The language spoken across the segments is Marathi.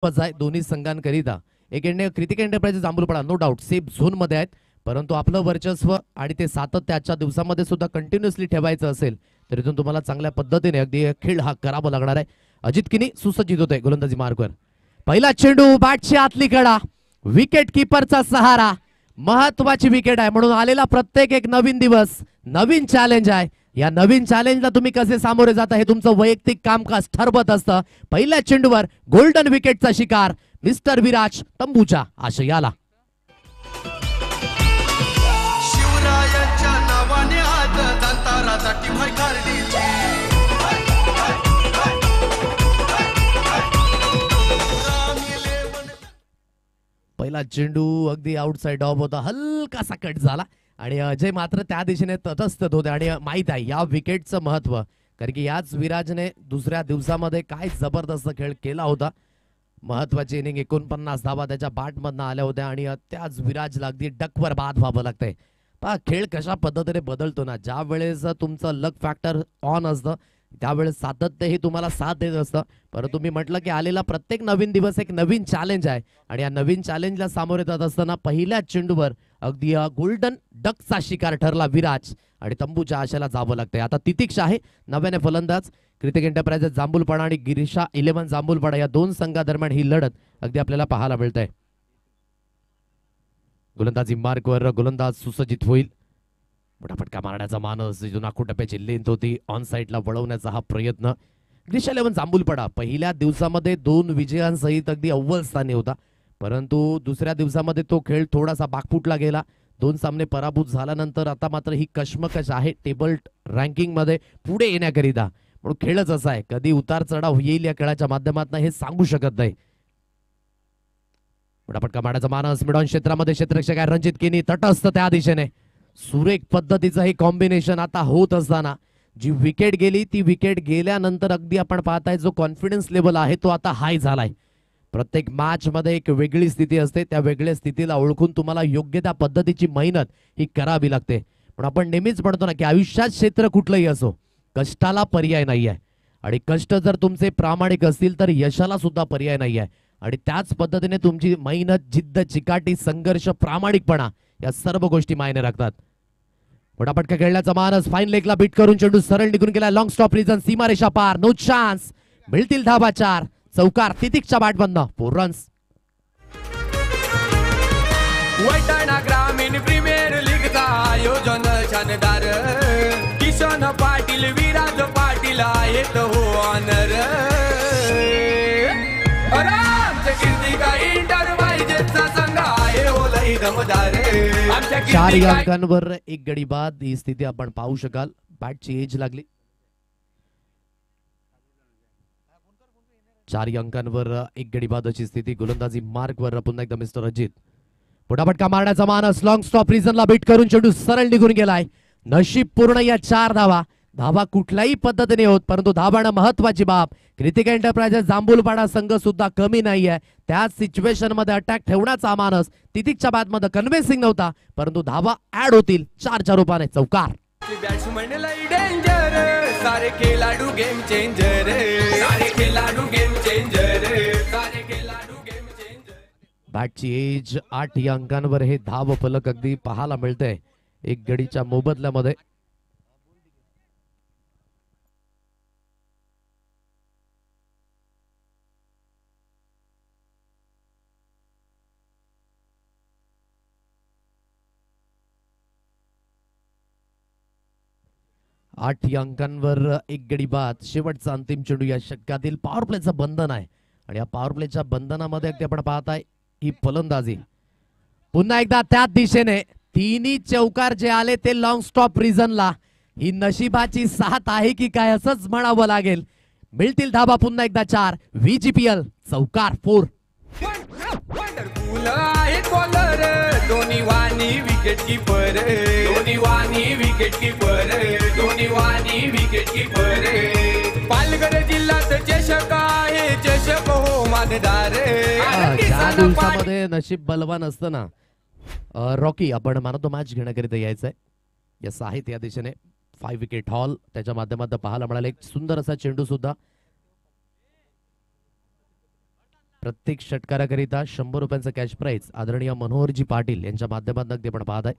आहे दोन्ही संघांकरिता. एक critic enterprises Jambhulpada no doubt safe zone मध्ये आहेत, परंतु आपलं वर्चस्व आणि ते सातत्य आजच्या दिवसामध्ये सुद्धा कंटिन्युअसली ठेवायचं असेल तर इथून तुम्हाला चांगल्या पद्धतीने अगदी खेळ हा करावा लागणार आहे. अजित किनी सुसज्जित होते गोलंदाजी मार्कवर. पहिला चेंडू बॅटची आतली कडा, विकेट किपरचा सहारा, महत्वाची विकेट आहे म्हणून आलेला प्रत्येक एक नवीन दिवस, नवीन चॅलेंज आहे. या नवीन चॅलेंजला तुम्ही कसे सामोरे जाता हे तुमचं वैयक्तिक कामकाज ठरवत असतं. पहिल्या चेंडूवर गोल्डन विकेटचा शिकार मिस्टर विराज तंबूच्या आशयाला. शिवरायांच्या नावाने आज दंतारासाठी भायखारडी. पहिला चेंडू अगदी आउटसाइड ऑफ होता, हलकासा कट झाला आणि अजय मात्र त्या दिशेने तटस्थ होते आणि माहित आहे या विकेटचं महत्व, कारण की याच विराजने दुसऱ्या दिवसामध्ये काय जबरदस्त खेळ केला होता. महत्वाची इनिंग 49 धावा त्याच्या बॅटमधनं आल्या होत्या आणि त्याच विराजला अगदी डकवर बाद व्हावं लागतंय. पहा खेळ कशा पद्धतीने बदलतो ना, ज्या वेळेस तुमचं लक फॅक्टर ऑन असतं त्यावेळेस सातत्य हे तुम्हाला साथ देत असतं. परंतु मी म्हटलं की आलेला प्रत्येक नवीन दिवस एक नवीन चॅलेंज आहे आणि या नवीन चॅलेंजला सामोरे जात असताना पहिल्या चेंडूवर अगदी गोल्डन डकचा शिकार ठरला विराज आणि तंबूच्या आशेला जावं लागतंय. आता तितिक्षा आहे नव्याने फलंदाज. क्रिटिक एंटरप्राइजेस जांभूळपाडा आणि गिरीशा 11 जांभूळपाडा या दोन संघादरम्यान ही लढत अगदी आपल्याला पाहायला मिळते. गोलंदाजी मार्कवर गोलंदाज सुसज्जित होईल. मोठा फटका मारण्याचा मानस, जुना टप्प्याची लेंथ होती, ऑन साईडला वळवण्याचा हा प्रयत्न. गिरीशा 11 जांभूळपाडा पहिल्या दिवसामध्ये 2 विजयांसहित अगदी अव्वल स्थानी होता, परंतु दुसऱ्या दिवसामध्ये तो खेळ थोडासा बाकफुटला गेला. 2 सामने पराभूत झाल्यानंतर आता मात्र ही कश्मकश आहे टेबल रँकिंग मध्ये पुढे येण्याकरिता. म्हणून खेळच असा आहे, कधी उतार चढाव येईल या खेळाच्या माध्यमातून हे सांगू शकत नाही. मोठा फटका मारण्याचा मानस, मिडॉन क्षेत्रामध्ये क्षेत्ररक्षक आहे रणजित किनी तटस्थ त्या दिशेने. सुरेख पद्धतीचं हे कॉम्बिनेशन आता होत असताना जी विकेट गेली ती विकेट गेल्यानंतर अगदी आपण पाहताय जो कॉन्फिडन्स लेवल आहे तो आता हाय झालाय. प्रत्येक मॅच मध्ये एक वेगळी स्थिती असते, त्या वेगळ्या स्थितीला ओळखून तुम्हाला योग्य त्या पद्धतीची मेहनत ही करावी लागते. पण आपण नेहमीच म्हणतो ना की आयुष्यात क्षेत्र कुठलंही असो कष्टाला पर्याय नाही आहे आणि कष्ट जर तुमचे प्रामाणिक असतील तर यशाला सुद्धा पर्याय नाही आहे. आणि त्याच पद्धतीने तुमची मेहनत, जिद्द, चिकाटी, संघर्ष, प्रामाणिकपणा या सर्व गोष्टी मायने राखतात. मोठा फटका खेळण्याचा मानस, फाईन लेगला बीट करून चेंडू सरळ निघून गेला. लॉंग स्टॉप रिजन, सीमारेषा पार, नो चान्स. मिळतील धावा 4. चौकार तितिकच्या बॅटमधनं 4 रन्स. वैताना ग्रामीण प्रीमियर लीगचा आयोजन शानदार, किशन पाटील, विराज पाटील आहेत हो ऑनर. इंटरप्राइजेसचा संघ आहे हो लई दमदार. 4 अंकांवर 1 गडी बाद ही स्थिती आपण पाहू शकाल. बॅटची एज लागली. 4 अंकांवर 1 गडी बाद अशी स्थिती. गोलंदाजी मार्कवर पुन्हा एकदा मिस्टर अजित. मोठा फटका मारण्याचा मानस, लॉंग स्टॉप रिजनला बीट करून चेंडू सरळ निघून गेलाय. नशीब पूर्ण या 4 धावा. धावा कुठल्याही पद्धतीने होत, परंतु धावाणं महत्वाची बाब. क्रिटिक एंटरप्राइजेस जांभूळपाडा संघ सुद्धा कमी नाहीये. त्याच सिच्युएशन मध्ये अटॅक ठेवण्याचा मानस तितिकच्या बॅटमध्ये कन्व्हिन्सिंग नव्हता, परंतु धावा ऍड होतील 4च्या रूपाने. चौकार. बॅट्समन लई डेंजर, सारे खेळाडू गेम चेंजर, सारे खेळाडू गेम चेंजर, सारे खेळाडू गेम चेंजर. बॅटची एज 8 या अंकांवर हे धाव फलक अगदी पाहायला मिळतंय 1 गडीच्या मोबदल्यामध्ये. आठ या अंकांवर 1 गडी बाद. शेवटचा अंतिम चेंडू या षटकातील पॉवर प्लेचं बंधन आहे आणि या पॉवर प्लेच्या बंधनामध्ये अगदी आपण पाहताय ही फलंदाजी. पुन्हा एकदा त्याच दिशेने 3 चौकार जे आले ते लॉंग स्टॉप रिजनला. ही नशिबाची साथ आहे की काय असंच म्हणावं लागेल. मिळतील धाबा पुन्हा एकदा 4. VGPL चौकार 4. वंडरफुल आहे बॉलर, दोन्ही वाणी विकेट कीपर, दोन्ही वाणी विकेट कीपर, दोन्ही वाणी विकेट कीपर. पालघर जिल्ह्यात चषक आहे, चषक हो मानदार. ज्या दिवसामध्ये नशीब बलवान असतं ना रॉकी, आपण मानतो मॅच घेण्याकरिता यायचंय. यस आहेत या दिशेने 5 विकेट हॉल त्याच्या माध्यमातून पाहायला मिळाले. एक सुंदर असा चेंडू सुद्धा प्रत्येक षटकाराकरिता 100 रुपयांचं कॅश प्राइज आदरणीय मनोहरजी पाटील यांच्या माध्यमातून अगदी आपण पाहत आहे.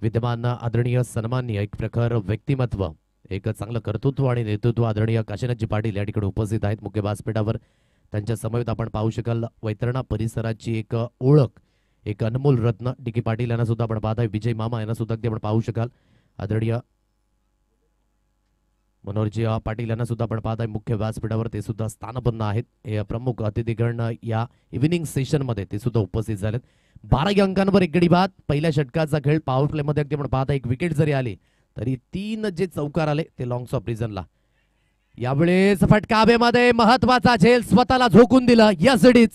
विद्यमान आदरणीय सन्माननीय एक प्रखर व्यक्तिमत्व, एक चांगलं कर्तृत्व आणि नेतृत्व आदरणीय काशीनाथजी पाटील या ठिकाणी उपस्थित आहेत. मुख्य व्यासपीठावर त्यांच्या समवेत आपण पाहू शकाल वैतरणा परिसराची एक ओळख, एक अनमोल रत्न डी.के. पाटील यांना सुद्धा आपण पाहत आहे. विजय मामा यांना सुद्धा अगदी आपण पाहू शकाल. आदरणीय मनोहरजी पाटील यांना सुद्धा आपण पाहत आहे मुख्य व्यासपीठावर, ते सुद्धा स्थानपन्न आहेत. हे प्रमुख अतिथीगण या इव्हिनिंग सेशन मध्ये ते सुद्धा उपस्थित झालेत. 12 अंकांवर एक गडी बाद. पहिल्या षटकाचा खेळ पॉवर प्ले मध्ये अगदी आपण पाहता एक विकेट जरी आली तरी 3 जे चौकार आले ते लॉंग्स ऑफ रिझनला. यावेळेस फटका हवेमध्ये, महत्वाचा झेल स्वतःला झोकून दिलं. Yes it is.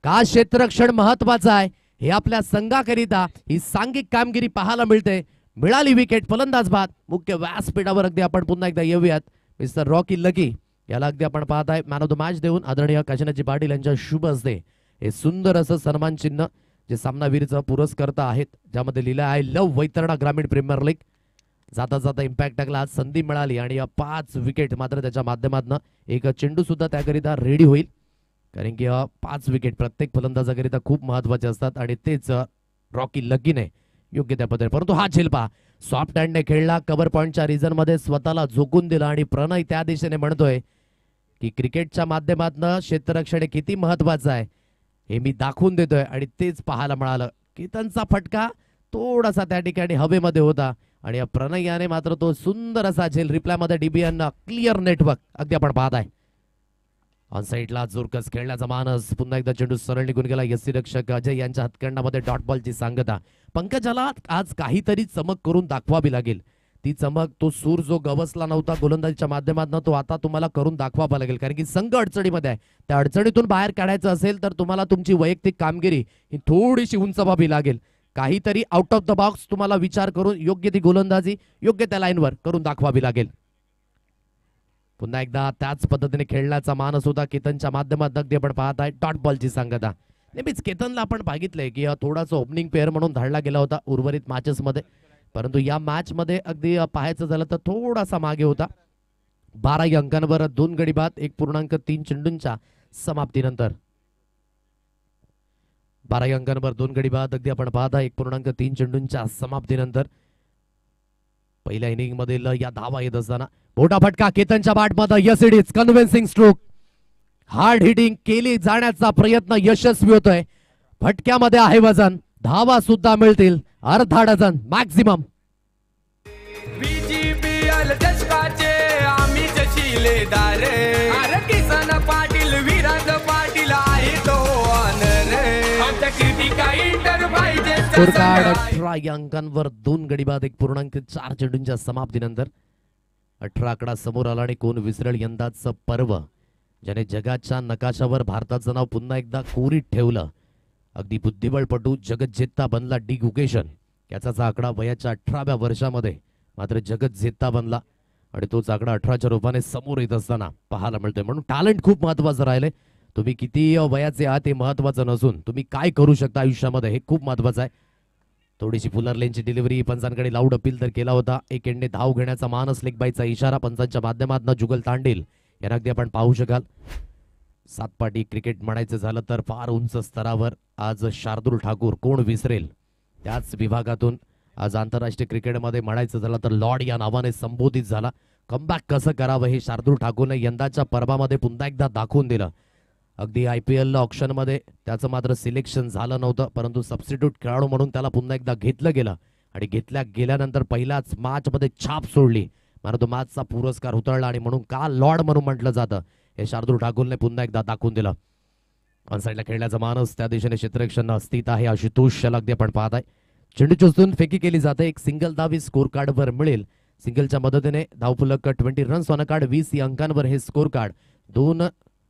का क्षेत्ररक्षण महत्वाचं आहे हे आपल्या संघाकरिता ही सांघिक कामगिरी पाहायला मिळते. मिळाली विकेट, फलंदाज बाद. मुख्य व्यासपीठावर अगदी आपण पुन्हा एकदा येऊयात. मिस्टर रॉकी लकी याला अगदी आपण पाहत आहे मॅन ऑफ द मॅच देऊन आदरणीय काशीनाथजी पाटील यांच्या शुभ हस्ते हे सुंदर असं सन्मान चिन्ह जे सामनावीरचा पुरस्कर्ता आहेत, ज्यामध्ये लिहिलं आहे लव वैतरणा ग्रामीण प्रीमियर लीग. जाता जाता इम्पॅक्ट टाकला, आज संधी मिळाली आणि 5 विकेट मात्र त्याच्या माध्यमातून एक चेंडू सुद्धा त्याकरिता रेडी होईल. कारण की 5 विकेट प्रत्येक फलंदाजाकरिता खूप महत्वाचे असतात आणि तेच रॉकी लकीने योग्य त्या पद्धतीने. परंतु हा झेल पहा, सॉफ्ट हँडने खेळला, कव्हर पॉइंटच्या रिझन मध्ये स्वतःला झोकून दिला आणि प्रणय त्या दिशेने म्हणतोय की क्रिकेटच्या माध्यमातून क्षेत्ररक्षण किती महत्वाचं आहे हे मी दाखवून देतोय आणि तेच पाहायला मिळालं. केतनचा फटका थोडासा त्या ठिकाणी हवेमध्ये होता आणि प्रणय याने मात्र तो सुंदर असा झेल रिप्लाय मध्ये डीबीएन क्लिअर नेटवर्क अगदी आपण पाहत आहे. ऑन साईडला जोरकस खेळण्याचा मानस, पुन्हा एकदा चेंडू सरळ निघून गेला. यष्टीरक्षक अजय यांच्या हातखंडामध्ये डॉट बॉलची सांगता. पंकजाला आज काहीतरी चमक करून दाखवावी लागेल. ती चमक, तो सूर जो गवसला नव्हता गोलंदाजीच्या माध्यमातून, तो आता तुम्हाला करून दाखवावा लागेल. कारण की संघ अडचणीमध्ये आहे. त्या अडचणीतून बाहेर काढायचं असेल तर तुम्हाला तुमची वैयक्तिक कामगिरी ही थोडीशी उंचावावी लागेल. काहीतरी आउट ऑफ द बॉक्स तुम्हाला विचार करून योग्य ती गोलंदाजी योग्य त्या लाईनवर करून दाखवावी लागेल. पुन्हा एकदा त्याच पद्धतीने खेळण्याचा मानस होता केतनच्या माध्यमातून अगदी आपण पाहत आहे डॉट बॉलची सांगता. नेहमीच केतनला आपण बघितलंय की थोडासा ओपनिंग प्लेअर म्हणून धाडला गेला होता उर्वरित मॅचेस मध्ये, परंतु या मॅच मध्ये अगदी पाहायचं झालं तर थोडासा मागे होता. 12 अंकांवर 2 गडी बाद 1.3 चेंडूंच्या समाप्तीनंतर. 12 अंकांवर 2 गडी बाद अगदी आपण पाहता 1.3 चेंडूंच्या समाप्तीनंतर. पहिल्या इनिंग मधील या धावा येत असताना मोठा फटका केतनच्या बॅटमध्ये. Yes it is. Convincing stroke, hard hitting केली जाण्याचा प्रयत्न यशस्वी होतोय. फटक्यामध्ये आहे वजन, धावा सुद्धा मिळतील अर्धा डझन मॅक्झिमम. बीजीपीएल चषकाचे आम्ही शिलेदार, अरे किसन पाटील विराज पाटील आहे तो ऑनर. आमच्या कृतिका इंटर पाहिजे. स्कोरकार्ड 18 अंकांवर 2 गडी बाद 1.4 चेंडूंच्या समाप्तीनंतर. 18 आकडा समोर आला आणि कोण विसरेल यंदाचं पर्व, ज्याने जगाच्या नकाशावर भारताचं नाव पुन्हा एकदा कोरीत ठेवलं. अगदी बुद्धिबळपटू जगत जेता बनला डी गुकेशन. याचाच आकडा वयाच्या 18व्या वर्षामध्ये मात्र जगत जेता बनला आणि तोच आकडा 18च्या रूपाने समोर येत असताना पाहायला मिळतोय. म्हणून टॅलेंट खूप महत्वाचं राहिले. तुम्ही किती वयाचे आहात हे महत्वाचं नसून तुम्ही काय करू शकता आयुष्यामध्ये हे खूप महत्वाचं आहे. थोडीशी फुलर लेनची डिलिव्हरी पंचांकडे लाऊड अपील तर केला होता. एक एंडने धाव घेण्याचा मानस, लेगबाईचा इशारा पंचांच्या माध्यमातून जुगल तांडील यांना अगदी आपण पाहू शकाल. सातपाटी क्रिकेट म्हणायचं झालं तर फार उंच स्तरावर आज शार्दूल ठाकूर, कोण विसरेल, त्याच विभागातून आज आंतरराष्ट्रीय क्रिकेटमध्ये म्हणायचं झालं तर लॉर्ड या नावाने संबोधित झाला. कमबॅक कसं करावं हे शार्दूल ठाकूरने यंदाच्या पर्वामध्ये पुन्हा एकदा दाखवून दिलं. अगदी IPL ऑप्शन मध्ये त्याचं मात्र सिलेक्शन झालं नव्हतं, परंतु सबस्टिट्यूट खेळाडू म्हणून त्याला पुन्हा एकदा घेतलं गेलं आणि घेतल्या गेल्यानंतर पहिल्याच मॅच मध्ये छाप सोडली. मात्र तो मॅचचा पुरस्कार उतरला आणि म्हणून का लॉर्ड म्हणून म्हटलं जातं हे शार्दूल ठाकूरने पुन्हा एकदा दाखवून दिलं. ऑन साईडला खेळण्याचा मानस, त्या दिशेने क्षेत्ररक्षण स्थित आहे आशुतोष याला अगदी आपण पाहताय. चेंडू चुचून फेकी केली जाते. एक सिंगल धावी स्कोर कार्ड वर मिळेल. सिंगलच्या मदतीने धावफलक 20 रन्स ऑन कार्ड 20 अंकांवर हे स्कोर कार्ड. 2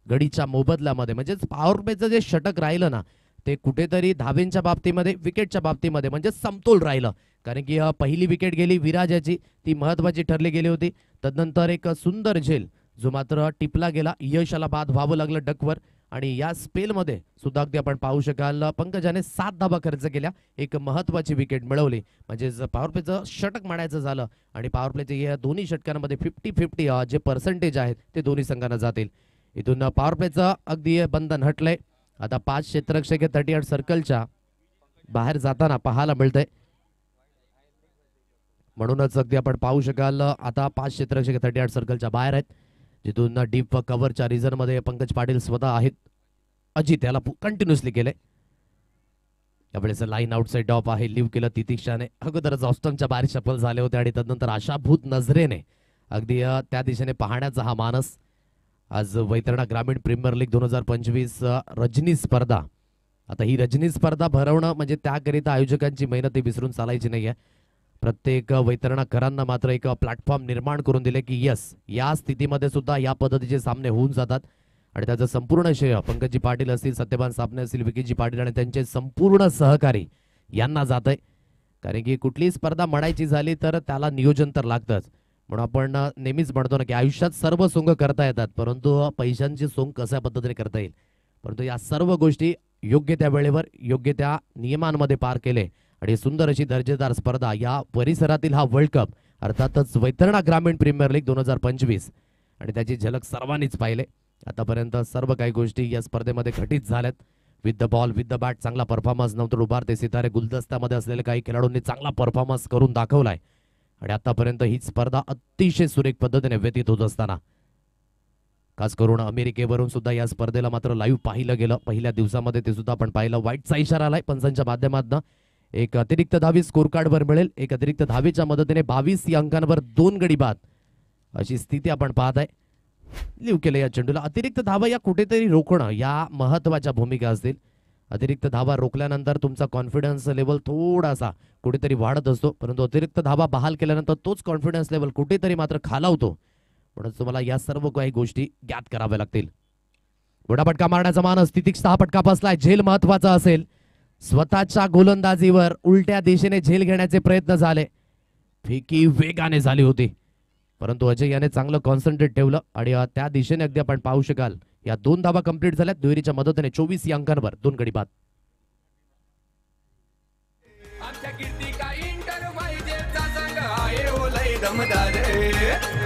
गडीच्या मोबदल्यामध्ये म्हणजेच पॉवर प्लेचं जे षटक राहिलं ना ते कुठेतरी धावेंच्या बाबतीमध्ये विकेटच्या बाबतीमध्ये म्हणजे समतोल राहिलं. कारण की पहिली विकेट गेली विराजाची, ती महत्वाची ठरली गेली होती. तदनंतर एक सुंदर झेल जो मात्र टिपला गेला, यशाला बाद व्हावं लागलं डकवर आणि या स्पेलमध्ये सुद्धा अगदी आपण पाहू शकाल पंकजाने 7 धाबा खर्च केल्या, एक महत्वाची विकेट मिळवली. म्हणजे पॉवर प्लेचं षटक म्हणायचं झालं आणि पॉवर प्लेचे या दोन्ही षटकांमध्ये 50-50 जे पर्सेंटेज आहेत ते दोन्ही संघांना जातील. इथून पॉवर प्लेचं अगदी बंधन हटलंय. आता 5 क्षेत्ररक्षक 38 सर्कलच्या बाहेर जाताना पाहायला मिळतंय. म्हणूनच अगदी आपण पाहू शकाल आता 5 क्षेत्ररक्षक 38 सर्कलच्या बाहेर आहेत. जिथून डीप कव्हरच्या रिझन मध्ये पंकज पाटील स्वतः आहेत. अजित याला कंटिन्युअसली केलंय. यावेळेस लाईन आउटसाइड डॉप आहे, लिव्ह केलं तितिक्षाने. अगोदरच ऑस्टनच्या बाहेर सफल झाले होते आणि तदनंतर आशाभूत नजरेने अगदी त्या दिशेने पाहण्याचा हा मानस. आज वैतरणा ग्रामीण प्रीमियर लीग 2025 रजनी स्पर्धा. आता ही रजनी स्पर्धा भरवणं म्हणजे त्याकरिता आयोजकांची मेहनत विसरून चालायची नाहीये. प्रत्येक वैतरणाकरांना मात्र एक प्लॅटफॉर्म निर्माण करून दिले की यस, या स्थितीमध्ये सुद्धा या पद्धतीचे सामने होऊन जातात. आणि त्याचं संपूर्ण श्रेय पंकजी पाटील असतील, सत्यवान साबणे असतील, विकीजी पाटील आणि त्यांचे संपूर्ण सहकारी यांना जात आहे. कारण की कुठलीही स्पर्धा म्हणायची झाली तर त्याला नियोजन तर लागतंच. म्हणून आपण नेहमीच म्हणतो ना की आयुष्यात सर्व सोंग करता येतात, परंतु पैशांची सोंग कशा पद्धतीने करता येईल. परंतु या सर्व गोष्टी योग्य त्या वेळेवर योग्य त्या नियमांमध्ये पार केले आणि सुंदर अशी दर्जेदार स्पर्धा या परिसरातील हा वर्ल्ड कप अर्थातच वैतरणा ग्रामीण प्रीमियर लीग 2025 आणि त्याची झलक सर्वांनीच पाहिले. आतापर्यंत सर्व काही गोष्टी या स्पर्धेमध्ये घटित झाल्यात. With the ball with the bat चांगला परफॉर्मन्स, नंतर उभारते सितारे गुलदस्त्यामध्ये असलेले काही खेळाडूंनी चांगला परफॉर्मन्स करून दाखवलाय. आणि आतापर्यंत ही स्पर्धा अतिशय सुरेख पद्धतीने व्यतीत होत असताना खास करून अमेरिकेवरून सुद्धा या स्पर्धेला मात्र लाईव्ह पाहिलं गेलं. पहिल्या दिवसामध्ये ते सुद्धा आपण पाहिलं. वाईटचा इशारा आलाय पंचांच्या माध्यमातून. एक अतिरिक्त धावी स्कोर कार्डवर मिळेल. एक अतिरिक्त धावीच्या मदतीने 22 या अंकांवर 2 गडी बाद अशी स्थिती आपण पाहत आहे. लिव्ह केलं या चेंडूला. अतिरिक्त धावा या कुठेतरी रोखणं या महत्वाच्या भूमिका असतील. अतिरिक्त धावा रोखल्यानंतर तुमचा कॉन्फिडन्स लेवल थोडासा कुठेतरी वाढत असतो, परंतु अतिरिक्त धावा बहाल केल्यानंतर तोच कॉन्फिडन्स लेवल कुठेतरी मात्र खालावतो. म्हणून तुम्हाला या सर्व काही गोष्टी ज्ञात कराव्या लागतील. मोठा फटका मारण्याचा मानस. तितिक्षचा हा फटका बसलाय. झेल महत्वाचा असेल. स्वतःच्या गोलंदाजीवर उलट्या दिशेने झेल घेण्याचे प्रयत्न झाले. फेकी वेगाने झाली होती, परंतु अजय याने चांगलं कॉन्सन्ट्रेट ठेवलं आणि त्या दिशेने अगदी आपण पाहू शकाल या 2 धावा कंप्लीट झाल्यात. दुहेरीच्या मदतीने 24 या अंकांवर 2 गडी बाद. आमच्या कीर्तिका इंटरप्राइजेसचा संघ आहे ओ लय दमदार.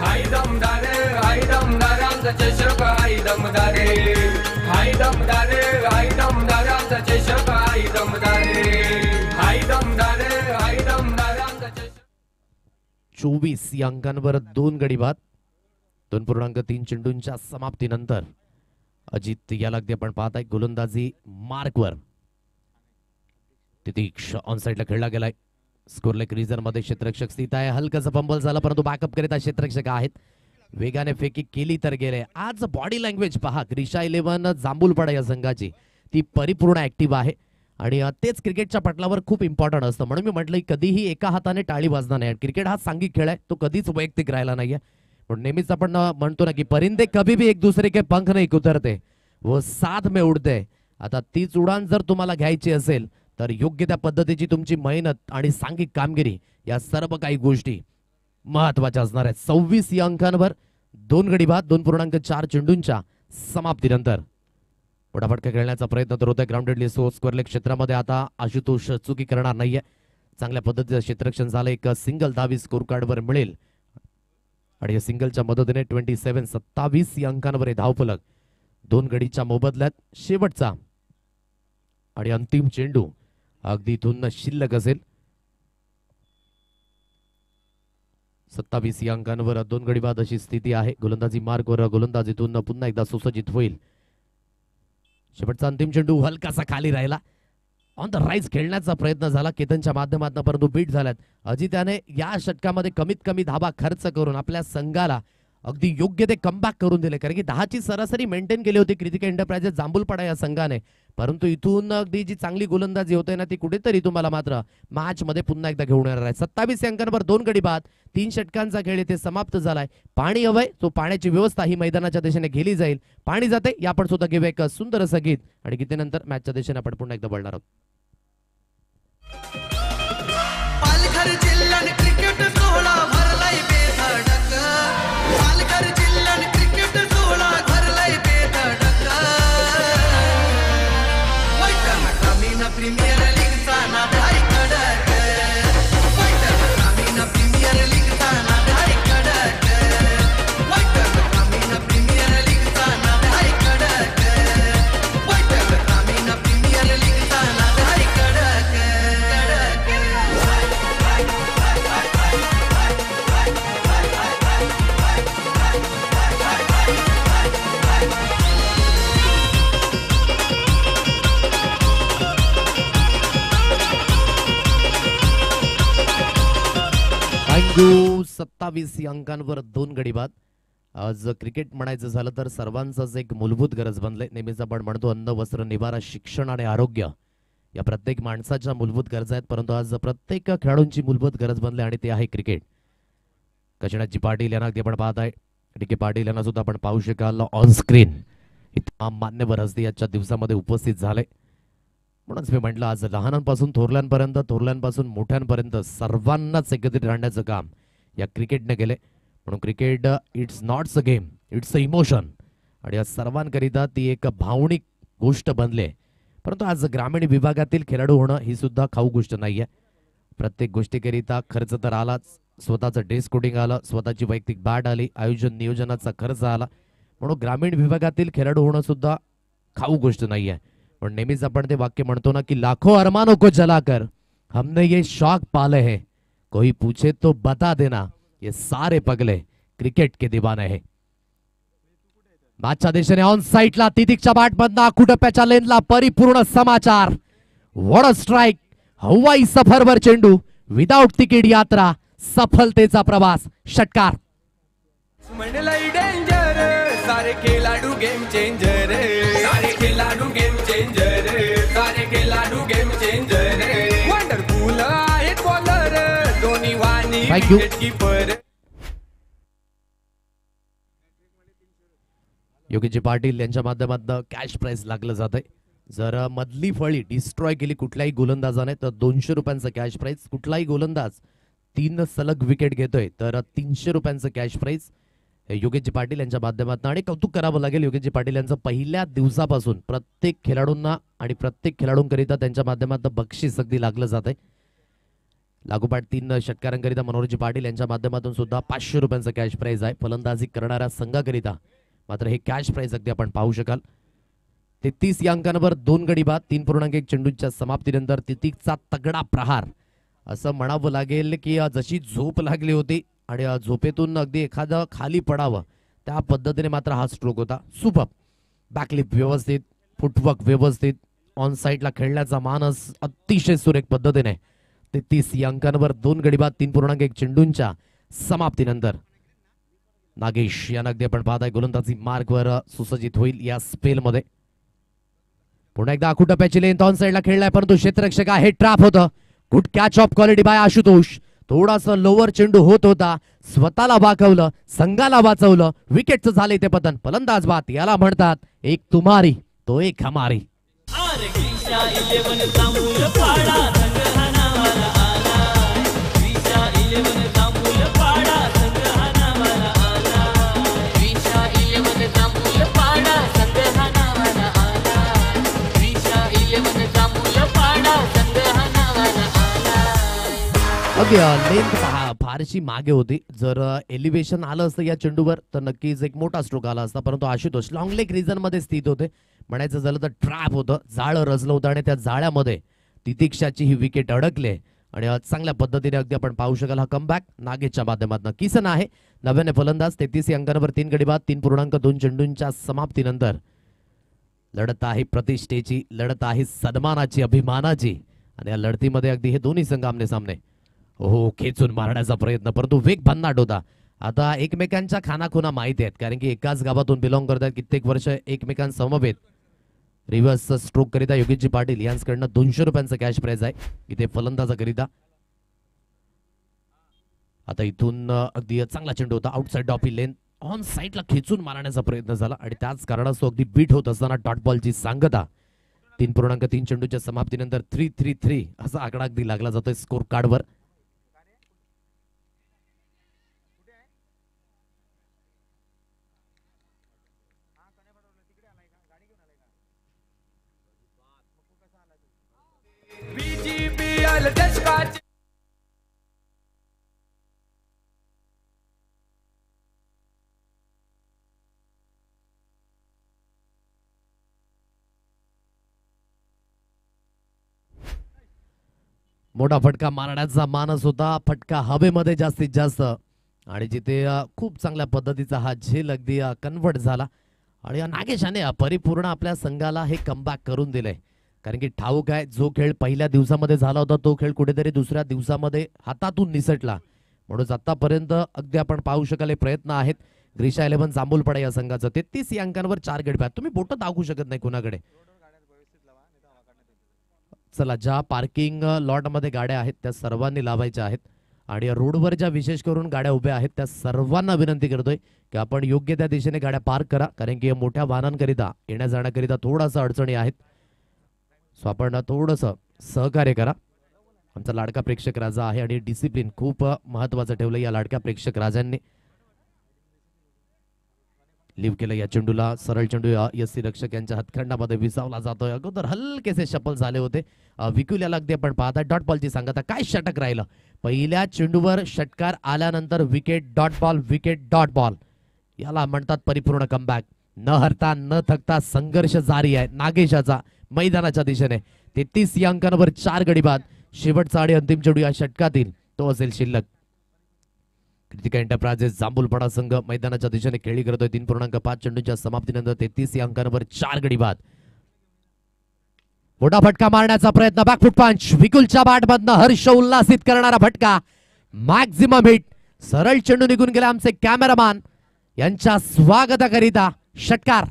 हाय दमदार, हाय दमदार आमचा चषक हाय दमदार. हाय दमदार, हाय दमदार आमचा चषक हाय दमदार. हाय दमदार, हाय दमदार आमचा चषक. 24 या अंकांवर 2 गडी बाद. 2.3 चेंडूंच्या समाप्तीनंतर अजित याला अगदी आपण पाहत आहे गोलंदाजी मार्कवर. तितिक्ष ऑन साइडला खेळला गेलाय. स्कोरलेक रिझन मध्ये क्षेत्ररक्षक स्थित आहे. हलकासा फंबल झाला, परंतु बॅकअप करीता क्षेत्ररक्षक आहेत. वेगाने फेकी केली तर गेले. आज बॉडी लँग्वेज पहा. क्रिशा 11 जांभूलपाडा या संघाची ती परिपूर्ण ऍक्टिव्ह आहे आणि तेच क्रिकेटच्या पटलावर खूप इम्पॉर्टंट असतं. म्हणून मी म्हटलं कधीही एका हाताने टाळी वाजणार नाही. क्रिकेट हा सांघिक खेळ आहे, तो कधीच वैयक्तिक राहिला नाहीये. पण नेहमीच आपण म्हणतो ना की परिंदे कभी भी एक दूसरे के पंख नाही कुतरते, वो साथ में उडते. आता तीच उडान जर तुम्हाला घ्यायची असेल तर योग्य त्या पद्धतीची तुमची मेहनत आणि सांघिक कामगिरी या सर्व काही गोष्टी महत्वाच्या असणार आहेत. 26 या अंकांवर 2 गडी बाद. 2.4 चेंडूंच्या समाप्तीनंतर मोठा फटका खेळण्याचा प्रयत्न तर होतोय. ग्राउंडेडली स्कोअरलेक क्षेत्रामध्ये आता आशुतोष चुकी करणार नाहीये. चांगल्या पद्धतीचं क्षेत्ररक्षण झालं. एक सिंगल धावी स्कोर कार्डवर मिळेल आणि या सिंगलच्या मदतीने 27 या अंकांवर धावफलक. 2 गडीच्या मोबदल्यात शेवटचा आणि अंतिम चेंडू अगदी इथून शिल्लक असेल. 27 या अंकांवर 2 गडी बाद अशी स्थिती आहे. गोलंदाजी मार्गवर गोलंदाजीतून पुन्हा एकदा सुसज्जित होईल. शेवटचा अंतिम चेंडू हलकासा खाली राहिला. ऑन द राईज खेळण्याचा प्रयत्न झाला केतनच्या माध्यमातून, परंतु बीट झाल्यात. अजित याने या षटकामध्ये कमीत कमी धाबा खर्च करून आपल्या संघाला अगदी योग्य ते कमबॅक करून दिले. कारण की 10ची सरासरी मेंटेन केली होती क्रिटिकल एंटरप्राइजेस जांभूलपाडा या संघाने, परंतु इथून अगदी जी चांगली गोलंदाजी होते ना ती कुठेतरी तुम्हाला मात्र मॅच मध्ये पुन्हा एकदा घेऊन येणार आहे. 27 अंकांवर 2 गडी बाद. 3 षटकांचा खेळ इथे समाप्त झालाय. पाणी हवंय, तो पाण्याची व्यवस्था ही मैदानाच्या दिशेने केली जाईल. पाणी जाते या आपण सुद्धा घेऊया एक सुंदर असं गीत आणि गीतेनंतर मॅचच्या दिशेने आपण पुन्हा एकदा बोलणार आहोत. पालघर जिल्ह्यात क्रिकेट सोहळा भरलाय बेधडक. पालघर जिल्ह्यात क्रिकेट सोहळा भरलाय बेधडक. 29-27 या अंकांवर 2 गडी बाद. आज क्रिकेट म्हणायचं झालं तर सर्वांचाच एक मूलभूत गरज बनले. नेहमीच आपण म्हणतो अन्न, वस्त्र, निवारा, शिक्षण आणि आरोग्य या प्रत्येक माणसाच्या मूलभूत गरजा आहेत, परंतु आज प्रत्येक खेळाडूंची मूलभूत गरज बनली आणि ते आहे क्रिकेट. कचनाजी पाटील यांना अगदी आपण पाहत आहे. डी.के. पाटील यांना सुद्धा आपण पाहू शकाल ऑन स्क्रीन. तमाम मान्यवर हस्ती आजच्या दिवसामध्ये उपस्थित झाले. म्हणूनच मी म्हटलं आज लहानांपासून थोरल्यांपर्यंत, थोरल्यांपासून मोठ्यांपर्यंत सर्वांनाच एकत्रित राहण्याचं काम या क्रिकेटने केले. म्हणून cricket it's nots a game, it's a emotion. आणि या सर्वांकरिता ती एक भावनिक गोष्ट बनली आहे. परंतु आज ग्रामीण विभागातील खेळाडू होणं ही सुद्धा खाऊ गोष्ट नाही आहे. प्रत्येक गोष्टीकरिता खर्च तर आलाच. स्वतःचं ड्रेस कोडिंग आलं, स्वतःची वैयक्तिक बॅट आली, आयोजन नियोजनाचा खर्च आला. म्हणून ग्रामीण विभागातील खेळाडू होणं सुद्धा खाऊ गोष्ट नाही आहे. पण नेहमीच आपण ते वाक्य म्हणतो ना की लाखों अरमानों को जलाकर हमने ये शौक पाले हैं, कोई पूछे तो बता देना ये सारे पगले क्रिकेट के दीवाने हैं. मॅचच्या दिशेने ऑन साईडला तितिकच्या बॅटमधनं आखुटप्प्याच्या लेनला परिपूर्ण समाचार. What a strike. हवाई सफरवर चेंडू, विदाउट तिकीट यात्रा, सफलतेचा प्रवास, षटकार. म्हणलंय डेंजर, सारे खेळाडू गेम चेंजर, सारे खेळाडू गेम चेंजर, सारे खेळाडू गेम चेंजर. वंडरफुल आहेत बॉलर, दोन्ही वाणी Thank you. Wicket keeper. Yogiji Patil यांच्या माध्यमातून कॅश प्राइज लागलं जात आहे. जर मधली फळी डिस्ट्रॉय केली कुठल्याही गोलंदाजाने तर 200 रुपयांचं कॅश प्राइज. कुठलाही गोलंदाज 3 सलग विकेट घेतोय तर 300 रुपयांचं कॅश प्राइज योगेशजी पाटील यांच्या माध्यमातून. आणि कौतुक करावं लागेल योगेशजी पाटील यांचं. पहिल्या दिवसापासून प्रत्येक खेळाडूंना आणि प्रत्येक खेळाडूंकरिता त्यांच्या माध्यमातून बक्षीस अगदी लागलं जात आहे. लागोपाठ 3 षटकारांकरिता मनोहरजी पाटील यांच्या माध्यमातून सुद्धा 500 रुपयांचं कॅश प्राइज आहे. फलंदाजी करणाऱ्या संघाकरिता मात्र हे कॅश प्राइज अगदी आपण पाहू शकाल. 33 या अंकांवर 2 गडी बाद. 3.1 चेंडूंच्या समाप्तीनंतर तितिकचा तगडा प्रहार असं म्हणावं लागेल की जशी झोप लागली होती आणि झोपेतून अगदी एखादं खाली पडावं त्या पद्धतीने मात्र हा स्ट्रोक होता. सुपर बॅकलिप व्यवस्थित, फुटवर्क व्यवस्थित, ऑन साईडला खेळण्याचा मानस अतिशय सुरेख पद्धतीने. 33 या अंकांवर 2 गडी बाद. 3.1 चेंडूंच्या समाप्तीनंतर नागेश यांना अगदी आपण पाहताय गोलंदाजी मार्कवर सुसज्जित होईल या स्पेलमध्ये. पुन्हा एकदा आखुटप्प्याची लेंथ ऑन साईडला खेळलाय परंतु क्षेत्ररक्षक आहे. ट्रॅप होतं. Good catch of quality by Ashutosh. थोडासा लोअर चेंडू होत होता, स्वतःला वाकवलं, संघाला वाचवलं, विकेटचं झाले ते पतन. फलंदाज बात याला म्हणतात एक तुम्हारी तो एक हमारी. लेंथ फारशी मागे होती. जर एलिव्हेशन आलं असतं या चेंडूवर तर नक्कीच एक मोठा स्ट्रोक आला असता. परंतु आशुतोष लॉंग लेग रिजन मध्ये स्थित होते. म्हणायचं झालं तर ट्रॅप होतं, जाळं रचलं होतं आणि त्या जाळ्यामध्ये तितिक्षाची ही विकेट अडकले. आणि चांगल्या पद्धतीने अगदी आपण पाहू शकाल हा कमबॅक नागेशच्या माध्यमातून. किसन आहे नव्याने फलंदाज. 33 अंकांवर 3 गडी बाद. 3.2 चेंडूंच्या समाप्तीनंतर लढत आहे प्रतिष्ठेची, लढत आहे सन्मानाची, अभिमानाची. आणि या लढतीमध्ये अगदी हे दोन्ही संघ आमने सामने. हो खेचून मारण्याचा प्रयत्न परंतु वेग भन्नाट होता. आता एकमेकांच्या खानाखुना माहिती आहेत कारण की एकाच गावातून बिलॉंग करतात, कित्येक वर्ष एकमेकांसमवेत. रिव्हर्स स्ट्रोक करिता योगेशजी पाटील यांच्याकडनं 200 रुपयांचं कॅश प्राइज आहे इथे फलंदाजाकरिता. आता इथून अगदी चांगला चेंडू होता. आउटसाइड ऑफ लेन ऑन साईडला खेचून मारण्याचा प्रयत्न झाला आणि त्याच कारणास्तव अगदी बीट होत असताना डॉट बॉलची सांगता. 3.3 चेंडूच्या समाप्तीनंतर 3-3-3 असा आकडा अगदी लागला जातोय स्कोर कार्डवर. BGPL चषकाची मोठा फटका मारण्याचा मानस होता. फटका हवेमध्ये जास्तीत जास्त आणि जिथे खूप चांगल्या पद्धतीचा हा झेल अगदी कन्वर्ट झाला. आणि नागेशाने परिपूर्ण आपल्या संघाला हे कमबॅक करून दिले. कारण की ठाऊक आहे जो खेळ पहिल्या दिवसामध्ये झाला होता तो खेळ कुठेतरी दुसऱ्या दिवसामध्ये हातातून निसटला. म्हणून आतापर्यंत अगदी आपण पाहू शकाल हे प्रयत्न आहेत ग्रीशा 11 जांभूलपाडा या संघाचं. 33 या अंकांवर 4 गडी बाद. तुम्ही बोट दाखवू शकत नाही कुणाकडे. चला, ज्या पार्किंग लॉट मध्ये गाड्या आहेत त्या सर्वांनी लावायच्या आहेत आणि रोडवर ज्या विशेष करून गाड्या उभ्या आहेत त्या सर्वांना विनंती करतोय की आपण योग्य त्या दिशेने गाड्या पार्क करा, कारण की मोठ्या वाहनांकरिता येण्या जाण्याकरिता थोडासा अडचणी आहेत. सो आपण थोडंसं सहकार्य करा. आमचा लाडका प्रेक्षक राजा आहे आणि डिसिप्लिन खूप महत्वाचं ठेवलं या लाडक्या प्रेक्षक राजांनी. लिव्ह केलं या चेंडूला. सरळ चेंडू एससी रक्षक यांच्या हातखंडामध्ये विसावला जातोय. अगोदर हलकेसे शफल झाले होते. विकुल याला अगदी आपण पाहता डॉट बॉलची सांगता काय षटक राहिलं. पहिल्या चेंडूवर षटकार आल्यानंतर wicket dot ball, wicket dot ball. याला म्हणतात परिपूर्ण कमबॅक. न हरता न थकता संघर्ष जारी आहे नागेशाचा मैदानाच्या दिशेने. 33 या अंकांवर 4 गडी बाद. शेवटचा आणि अंतिम चेंडू या षटकातील तो असेल शिल्लक. कृतिका एंटरप्राइजेस जांभूलपाडा संघ मैदानाच्या दिशेने खेळी करतोय. 3.5 चेंडूच्या समाप्तीनंतर 33 या अंकांवर 4 गडी बाद. मोठा फटका मारण्याचा प्रयत्न. बॅकफुट पंच विकुलच्या बॅटमधनं हर्ष उल्हासित करणारा फटका. Maximum hit. सरळ चेंडू निघून गेला. आमचे कॅमेरामॅन यांच्या स्वागताकरिता षटकार.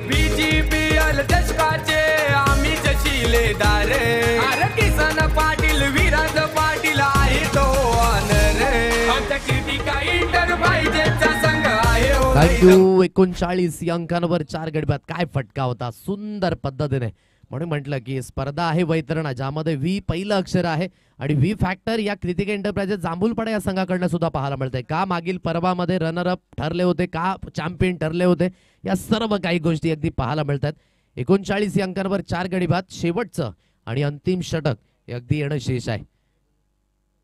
बीजीपीएल चषकाचे आम्ही जशिलेदार. अरे किसन पाटील विराज पाटील आहे तो ऑनर. आमच्या कृतिका इंटरप्राइजेसचा संघ आहे. थँक्यू. 39 या अंकांवर 4 गडी बाद. काय फटका होता सुंदर पद्धतीने. म्हणून म्हटलं की स्पर्धा आहे वैतरणा ज्यामध्ये व्ही पहिलं अक्षर आहे आणि व्ही फॅक्टर या कृतिका एंटरप्राइजेस जांभूलपाडा या संघाकडनं सुद्धा पाहायला मिळतंय. का मागील पर्वामध्ये रनर अप ठरले होते, का चॅम्पियन ठरले होते, या सर्व काही गोष्टी अगदी पाहायला मिळतात. 39 या अंकांवर 4 गडी बाद. शेवटचं आणि अंतिम षटक हे अगदी येणं शेष आहे.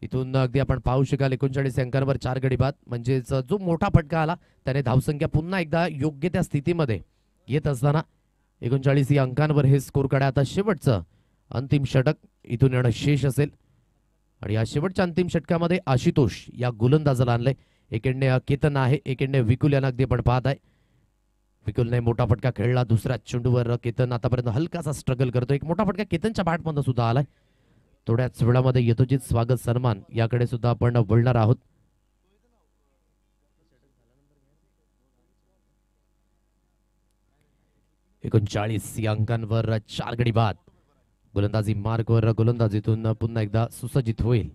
इथून अगदी आपण पाहू शकाल 39 अंकांवर 4 गडी बाद. म्हणजेच जो मोठा फटका आला त्याने धावसंख्या पुन्हा एकदा योग्य त्या स्थितीमध्ये येत असताना 39 या अंकांवर हे स्कोर काढा. आता शेवटचं अंतिम षटक इथून येणं शेष असेल आणि या शेवटच्या अंतिम षटकामध्ये आशुतोष या गोलंदाजाला आणलंय. एकेंडे केतन आहे, एकेंडे विकुल यांना अगदी आपण पाहत आहे. विकुलने मोठा फटका खेळला. दुसऱ्या चेंडूवर केतन आतापर्यंत हलकासा स्ट्रगल करतो. एक मोठा फटका केतनच्या बॅटमधून सुद्धा आलाय. थोड्याच वेळामध्ये यथोचित स्वागत सन्मान याकडे सुद्धा आपण बोलणार आहोत. एकोणचाळीस या अंकांवर 4 गडी बाद. गोलंदाजी मार्कवर गोलंदाजीतून पुन्हा एकदा सुसज्जित होईल.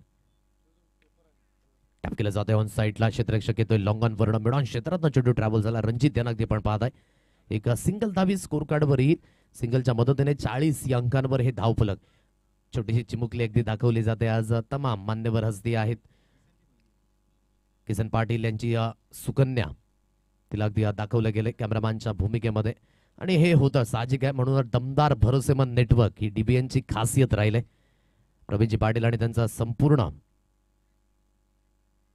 टॅप केलं जाते ऑन साईडला. क्षेत्ररक्षक येतोय लॉंग ऑन वर्ण मिडॉन क्षेत्रात चेंडू ट्रॅव्हल झाला. रणजित यांना अगदी आपण पाहताय. एक सिंगल धावी स्कोर कार्डवर येईल. सिंगलच्या मदतीने 40 या अंकांवर हे धावफलक. छोटीशी चिमुकली अगदी दाखवली जाते. आज तमाम मान्यवर हस्ती आहेत. किसन पाटील यांची सुकन्या तिला अगदी दाखवलं गेले कॅमेरामॅनच्या भूमिकेमध्ये आणि हे होतं साहजिक आहे. म्हणून दमदार भरोसेमंद नेटवर्क ही डीबीएनची खासियत राहिले. प्रवीणजी पाटील आणि त्यांचा संपूर्ण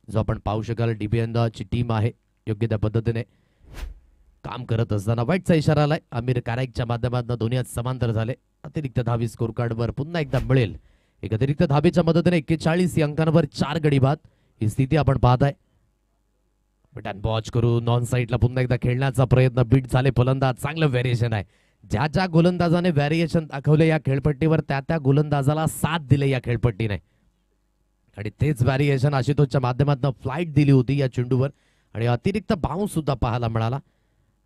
जो आपण पाहू शकाल डीबीएन ची टीम आहे योग्य त्या पद्धतीने काम करत असताना वाईटचा इशारा आलाय. आमिर काराईकच्या माध्यमातून दोन्ही समांतर झाले. अतिरिक्त धावी स्कोर कार्डवर पुन्हा एकदा मिळेल. एक अतिरिक्त धाबेच्या मदतीने 41 या अंकांवर 4 गडी बाद ही स्थिती आपण पाहताय. बॉच करून नॉन साईडला पुन्हा एकदा खेळण्याचा प्रयत्न. बीट झाले फलंदाज. चांगलं व्हेरिएशन आहे. ज्या ज्या गोलंदाजाने व्हेरिएशन दाखवले या खेळपट्टीवर त्या त्या गोलंदाजाला साथ दिले या खेळपट्टीने आणि तेच व्हेरिएशन आशुतोषच्या माध्यमातून फ्लाईट दिली होती या चेंडूवर आणि अतिरिक्त बाउन्स सुद्धा पाहायला मिळाला.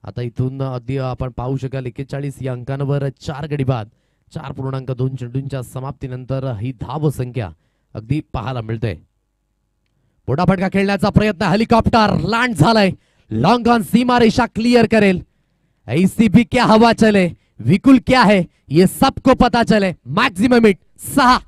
आता इथून अगदी आपण पाहू शकाल 41 या अंकांवर 4 गडी बाद. 4.2 चेंडूंच्या समाप्तीनंतर ही धाव संख्या अगदी पाहायला मिळते. मोठा फटका खेळण्याचा प्रयत्न. हेलिकॉप्टर लँड झालाय. लॉन्ग ऑन सीमा रेषा क्लियर करेल. ऐसी भी क्या हवा चले, विकुल क्या है ये सबको पता चले. Maximum hit 6.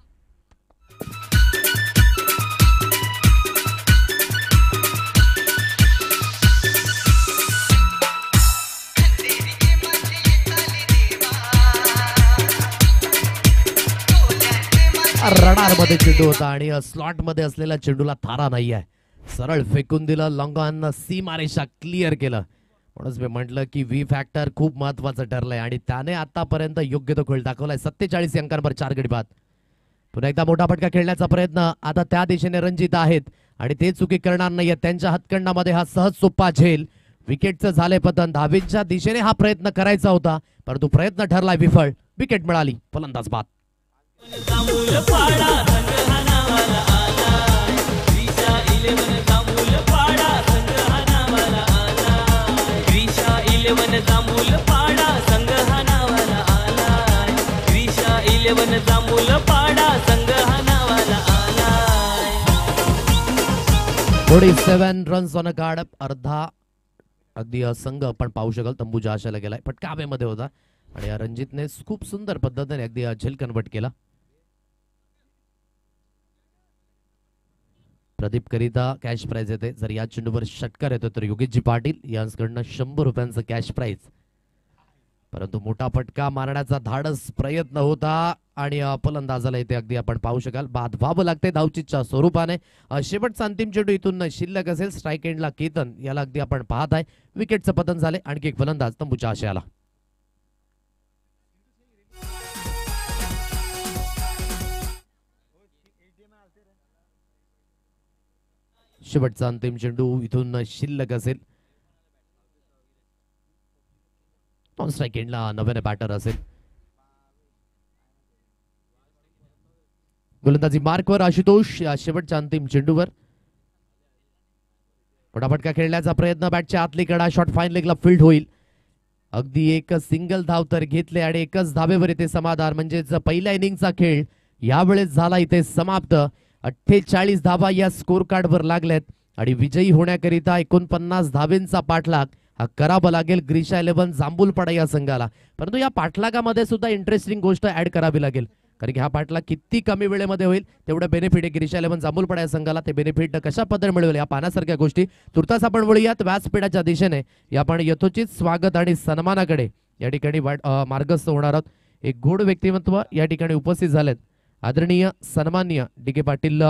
रडार मध्ये चेंडू होता आणि स्लॉट मध्ये असलेल्या चेंडूला थारा नाही आहे. सरळ फेकून दिलं. लॉंग ऑन सीमारेषा क्लिअर केलं. म्हणूनच मी म्हटलं की व्ही फॅक्टर खूप महत्वाचं ठरलंय आणि त्याने आतापर्यंत योग्य तो खेळ दाखवलाय. 47 अंकांवर 4 गडी बाद. पुन्हा एकदा मोठा फटका खेळण्याचा प्रयत्न. आता त्या दिशेने रणजित आहेत आणि ते चुकी करणार नाहीये. त्यांच्या हातखंडामध्ये हा सहज सोपा झेल. विकेटचं झाले पतन. धावेच्या दिशेने हा प्रयत्न करायचा होता परंतु प्रयत्न ठरलाय विफळ. विकेट मिळाली. फलंदाज बाद. इलेवन जांभूल पाडा संघ हा नावाला आलाय ग्रीशा इलेवन जांभूल पाडा संघ हा नावाला आलाय ग्रीशा इलेवन जांभूल पाडा संघ हा नावाला आलाय 47 रन्स ऑन अ कार्ड अर्धा अगदी संघ आपण पाहू शकाल तंबूच्या आशाला गेलाय फटका हवेमध्ये होता आणि रणजितने खूप सुंदर पद्धतीने अगदी झेल कन्वर्ट केला. प्रदीप करिता कॅश प्राइज येते जर या चेंडूवर षटकार येतो तर योगेशजी पाटील यांच्याकडनं 100 रुपयांचं कॅश प्राइज परंतु मोठा फटका मारण्याचा धाडस प्रयत्न होता आणि फलंदाजाला इथे अगदी आपण पाहू शकाल बाद व्हावं लागते धावचीच्या स्वरूपाने. शेवटचा अंतिम चेंडू इथून शिल्लक असेल स्ट्राईक एंडला केतन याला अगदी आपण पाहत आहे विकेटचं पतन झाले आणखी एक फलंदाज तंबूच्या आशयाला. शेवटचा अंतिम चेंडू इथून शिल्लक असेल नॉन स्ट्राईक एंडला नव्याने बॅटर असेल. गोलंदाजी मार्कवर आशुतोष या शेवटच्या अंतिम चेंडूवर फटाफटका खेळण्याचा प्रयत्न बॅटच्या आतली कडा शॉट फाईन लेगला फील्ड होईल. अगदी एक सिंगल धाव तर घेतले आणि एकच धावेवर इथे समाधान म्हणजेच पहिल्या इनिंगचा खेळ यावेळेस झाला इथे समाप्त. 48 धावा या स्कोर कार्डवर लागल्यात आणि विजयी होण्याकरिता 49 धावेंचा पाठलाग हा करावा लागेल ग्रीशा 11 जांभूलपाडा या संघाला. परंतु या पाठलागामध्ये सुद्धा इंटरेस्टिंग गोष्ट ऍड करावी लागेल कारण की हा पाठलाग किती कमी वेळेमध्ये होईल तेवढं बेनिफिट आहे ग्रीशा 11 जांभूलपाडा या संघाला. ते बेनिफिट कशा पद्धतीने मिळवेल या पाहण्यासारख्या गोष्टी तुर्तास आपण वळूयात व्यासपीठाच्या दिशेने. या आपण यथोचित स्वागत आणि सन्मानाकडे या ठिकाणी मार्गस्थ होणार आहोत. एक गोड व्यक्तिमत्व या ठिकाणी उपस्थित झालेत आदरणीय सन्माननीय डी.के. पाटील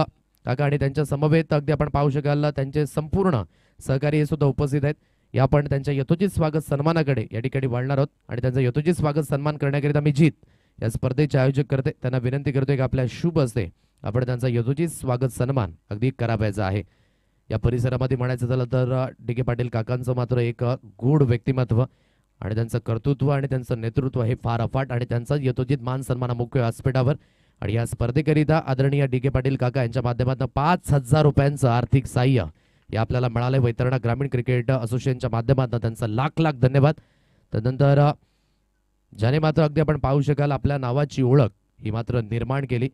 काका आणि त्यांच्या समवेत अगदी आपण पाहू शकाल त्यांचे संपूर्ण सहकारी हे सुद्धा उपस्थित आहेत. या आपण त्यांच्या यथोचित स्वागत सन्मानाकडे या ठिकाणी वळणार आहोत आणि त्यांचा यथोचित स्वागत सन्मान करण्याकरिता मी जीत या स्पर्धेचे आयोजक करते त्यांना विनंती करतोय की आपल्या शुभ हस्ते आपण त्यांचा यथोचित स्वागत सन्मान अगदी करावायचा आहे. या परिसरामध्ये म्हणायचं झालं तर डी.के. पाटील काकांचं मात्र एक गोड व्यक्तिमत्व आणि त्यांचं कर्तृत्व आणि त्यांचं नेतृत्व हे फार अफाट आणि त्यांचा यथोचित मान सन्मान मुख्य व्यासपीठावर आणि या स्पर्धेकरिता आदरणीय डी.के. पाटील काका यांच्या माध्यमातून 5,000 रुपयांचं आर्थिक सहाय्य हे आपल्याला मिळाले. वैतरणा ग्रामीण क्रिकेट असोसिएशनच्या माध्यमातून त्यांचा लाख लाख धन्यवाद. त्यानंतर ज्याने मात्र अगदी आपण पाहू शकाल आपल्या नावाची ओळख ही मात्र निर्माण केली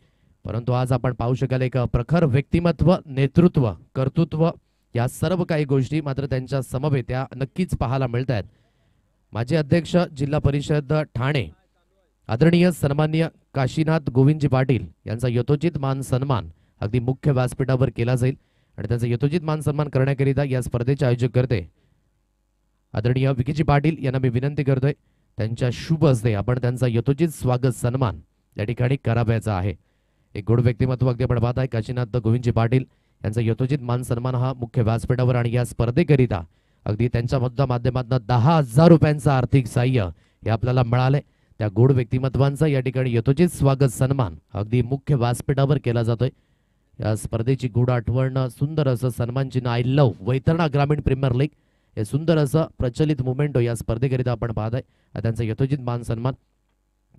परंतु आज आपण पाहू शकाल एक प्रखर व्यक्तिमत्व नेतृत्व कर्तृत्व या सर्व काही गोष्टी मात्र त्यांच्या समवेत त्या नक्कीच पाहायला मिळत आहेत. माजी अध्यक्ष जिल्हा परिषद ठाणे आदरणीय सन्माननीय काशीनाथ गोविंदजी पाटील यांचा यथोचित मान सन्मान अगदी मुख्य व्यासपीठावर केला जाईल आणि त्यांचा यथोचित मान सन्मान करण्याकरिता या स्पर्धेचे आयोजक करते आदरणीय विकीजी पाटील यांना मी विनंती करतोय त्यांच्या शुभ हस्ते आपण त्यांचा यथोचित स्वागत सन्मान या ठिकाणी करावायचा आहे. एक गोड व्यक्तिमत्व अगदी आपण पाहत आहे काशीनाथ गोविंदजी पाटील यांचा यथोचित मान सन्मान हा मुख्य व्यासपीठावर आणि या स्पर्धेकरिता अगदी त्यांच्या माध्यमातून 10,000 रुपयांचं आर्थिक सहाय्य हे आपल्याला मिळाले. त्या गोड व्यक्तिमत्वांचा या ठिकाणी यथोचित स्वागत सन्मान अगदी मुख्य व्यासपीठावर केला जातोय. या स्पर्धेची गोड आठवण सुंदर असं सन्मान चिन्ह आय लव्ह वैतरणा ग्रामीण प्रीमियर लीग हे सुंदर असं प्रचलित मुवमेंट या स्पर्धेकरिता आपण पाहत आहे त्यांचा यथोचित मान सन्मान.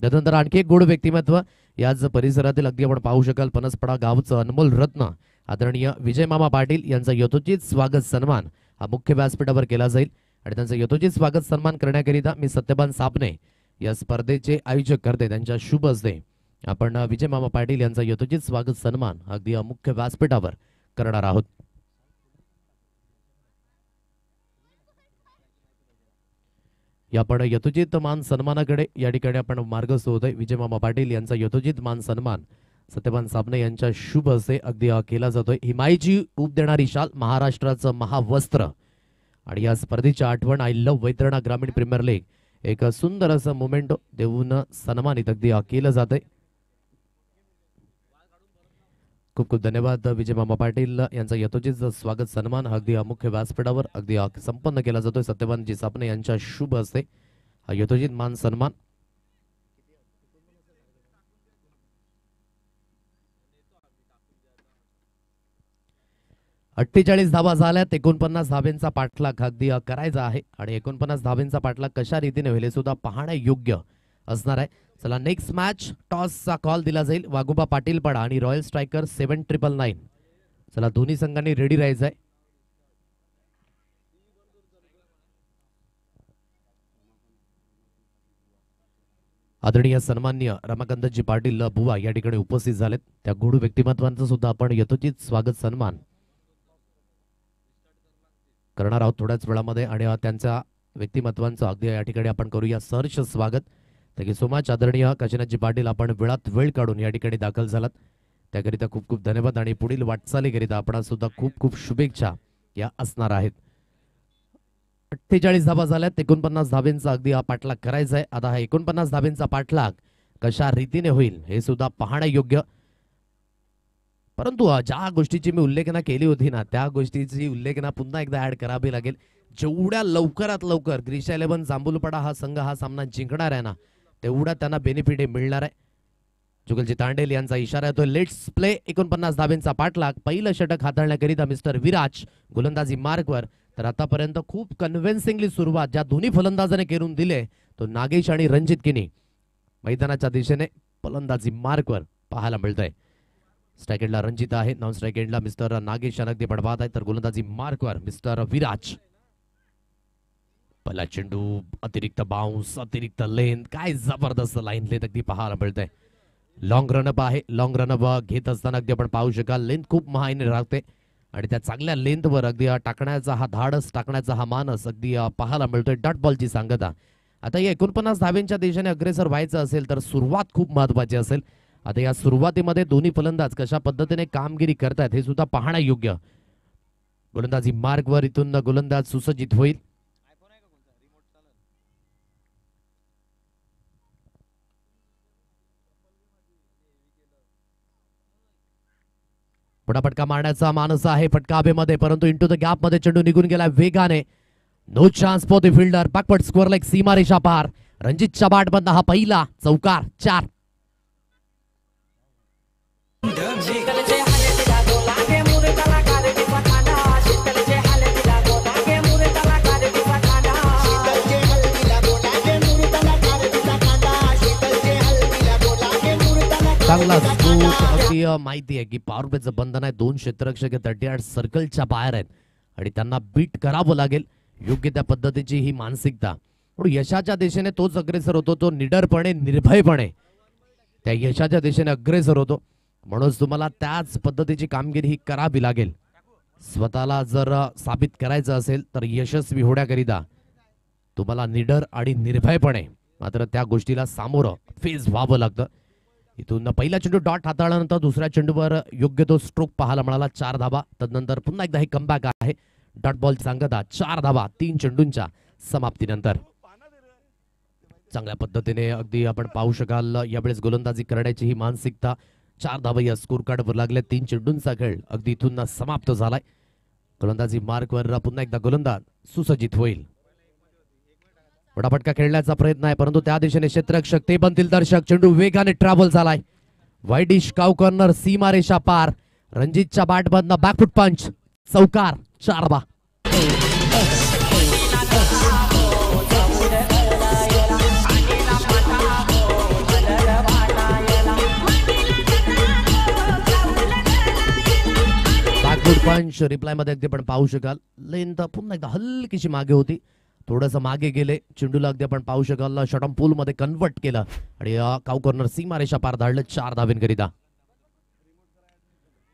त्यानंतर आणखी एक गोड व्यक्तिमत्व याच परिसरातील अगदी आपण पाहू शकाल पनसपडा गावचं अनमोल रत्न आदरणीय विजय मामा पाटील यांचा यथोचित स्वागत सन्मान हा मुख्य व्यासपीठावर केला जाईल आणि त्यांचा यथोचित स्वागत सन्मान करण्याकरिता मी सत्यपान सापणे या स्पर्धेचे आयोजक करते त्यांच्या शुभ हस्ते आपण विजय मामा पाटील यांचा यथोचित स्वागत सन्मान अगदी मुख्य व्यासपीठावर करणार आहोत. या आपण यथोचित मान सन्मानाकडे या ठिकाणी आपण मार्गस्थ होतोय. विजय मामा पाटील यांचा यथोचित मान सन्मान सत्यपान साबणे यांच्या शुभ हस्ते अगदी केला जातोय. हिमाईची ऊब देणारी शाल महाराष्ट्राचं महावस्त्र आणि या स्पर्धेची आठवण आय लव्ह वैतरणा ग्रामीण प्रीमियर लीग एक सुंदर असं मोमेंट देऊन सन्मानित अगदी केलं जातंय. खूप खूप धन्यवाद विजय मामा पाटील यांचा यथोचित स्वागत सन्मान अगदी मुख्य व्यासपीठावर अगदी संपन्न केला जातोय. सत्यवानजी सापणे यांच्या शुभ हस्ते हा यथोचित मान सन्मान. अठ्ठेचाळीस धावा झाल्यात. 49 धावेंचा पाठलाग अगदी करायचा आहे आणि 49 धावेंचा पाठलाग कशा रीतीने होईल हे सुद्धा पाहण्या योग्य असणार आहे. चला नेक्स्ट मॅच टॉसचा कॉल दिला जाईल. वाघोबा पाटीलपाडा आणि रॉयल स्ट्रायकर 7999 चला दोन्ही संघांनी रेडी राहायचंय. आदरणीय सन्मान्य रमाकांतजी पाटील बुवा या ठिकाणी उपस्थित झालेत. त्या गोड व्यक्तिमत्वांचं सुद्धा आपण यथोचित स्वागत सन्मान करणार आहोत थोड्याच वेळामध्ये आणि त्यांच्या व्यक्तिमत्वांचं अगदी या ठिकाणी आपण करूया सहर्ष स्वागत. थँक्यू सो मच आदरणीय काशीनाथजी पाटील, आपण वेळात वेळ काढून या ठिकाणी दाखल झालात त्याकरिता खूप खूप धन्यवाद आणि पुढील वाटचालीकरिता आपण सुद्धा खूप खूप शुभेच्छा या असणार आहेत. 48 धाबा झाल्यात. 49 धाब्यांचा अगदी हा पाठलाग करायचा आहे. आता हा 49 धाब्यांचा पाठलाग कशा रीतीने होईल हे सुद्धा पाहणं योग्य. परंतु ज्या गोष्टीची मी उल्लेखना केली होती ना त्या गोष्टीची उल्लेखना पुन्हा एकदा ऍड करावी लागेल. जेवढ्या लवकरात लवकर ग्रीशा 11 जांभूलपाडा हा संघ हा सामना जिंकणार आहे ना तेवढा त्यांना बेनिफिट मिळणार आहे. जुगलजी तांडेल यांचा इशारा येतोय. Let's play. 49 धाब्यांचा पाठलाग. पहिलं षटक हाताळण्याकरिता मिस्टर विराज गोलंदाजी मार्कवर. तर आतापर्यंत खूप कन्व्हिन्सिंगली सुरुवात ज्या दोन्ही फलंदाजाने करून दिले तो नागेश आणि रणजित किनी मैदानाच्या दिशेने फलंदाजी मार्कवर पाहायला मिळतंय. स्ट्राईक एंडला रणजित आहे. नॉन स्ट्राईक एंडला मिस्टर नागेश अनगदी पडबाद आहे. तर गोलंदाजी मार्कवर मिस्टर विराज. पहिला चेंडू अतिरिक्त बाउन्स अतिरिक्त लेंथ काय जबरदस्त लाईन लेंथ अगदी पाहायला मिळतंय. लॉंग रनअप आहे. लॉंग रनअप घेत असताना अगदी आपण पाहू शकाल लेंथ खूप महाईने राहते आणि त्या चांगल्या लेंथवर अगदी टाकण्याचा हा धाडस टाकण्याचा हा मानस अगदी पाहायला मिळतोय. डॉट बॉलची सांगता. आता या 49 धाब्यांच्या दिशेने अग्रेसर व्हायचं असेल तर सुरुवात खूप महत्वाची असेल. आता या सुरुवातीमध्ये दोन्ही फलंदाज कशा पद्धतीने कामगिरी करतात हे सुद्धा पाहणं योग्य. गोलंदाजी मार्कवर इथून गोलंदाज सुसज्जित होईल. फटाफटका मारण्याचा मानस आहे. फटका हवेमध्ये परंतु इंटू द गॅप मध्ये चेंडू निघून गेला वेगाने. No chance for the fielder. Backward square leg सीमारेषा पार. रणजितच्या बॅटमधनं हा पहिला चौकार. 4. चांगला अगदी माहिती आहे की पॉवर प्लेचं बंधन आहे. 2 क्षेत्ररक्षक 38 सर्कलच्या बाहेर आहेत आणि त्यांना बीट करावं लागेल. योग्य त्या पद्धतीची ही मानसिकता. पण यशाच्या दिशेने तोच अग्रेसर होतो. तो निडरपणे निर्भयपणे त्या यशाच्या दिशेने अग्रेसर होतो. म्हणूनच तुम्हाला त्याच पद्धतीची कामगिरी ही करावी लागेल. स्वतःला जर साबित करायचं असेल तर यशस्वी होण्याकरिता तुम्हाला निडर आणि निर्भयपणे मात्र त्या गोष्टीला सामोरं फेस व्हावं लागतं. इथून पहिला चेंडू डॉट हाताळल्यानंतर दुसऱ्या चेंडूवर योग्य तो स्ट्रोक पाहायला मिळाला. 4 धाबा. तदनंतर पुन्हा एकदा हे कमबॅक आहे. डॉट बॉल सांगता 4 धाबा 3 चेंडूंच्या समाप्तीनंतर. चांगल्या पद्धतीने अगदी आपण पाहू शकाल यावेळेस गोलंदाजी करण्याची ही मानसिकता. 4 धाबा या स्कोर कार्डवर लागले. 3 चेंडूंचा खेळ अगदी इथून समाप्त झालाय. गोलंदाजी मार्कवर पुन्हा एकदा गोलंदाज सुसज्जित होईल. फटाफटका खेळण्याचा प्रयत्न आहे परंतु त्या दिशेने क्षेत्ररक्षक ते बनतील दर्शक. चेंडू वेगाने ट्रॅव्हल झालाय. वाईडिश काव कॉर्नर सीमारेषा पार. रणजितच्या बॅटमधनं बॅकफुट पंच चौकार. 4 धाबा. बॅकफुट पंच रिप्लाय मध्ये अगदी आपण पाहू शकाल. लेंथ पुन्हा एकदा हलकीशी मागे होती. थोडंसं मागे गेले. चेंडूला अगदी आपण पाहू शकाल शॉर्ट पूल मध्ये कन्वर्ट केलं आणि काव कॉर्नर सीमारेषा पार धाडलं. 4 धावेंकरिता.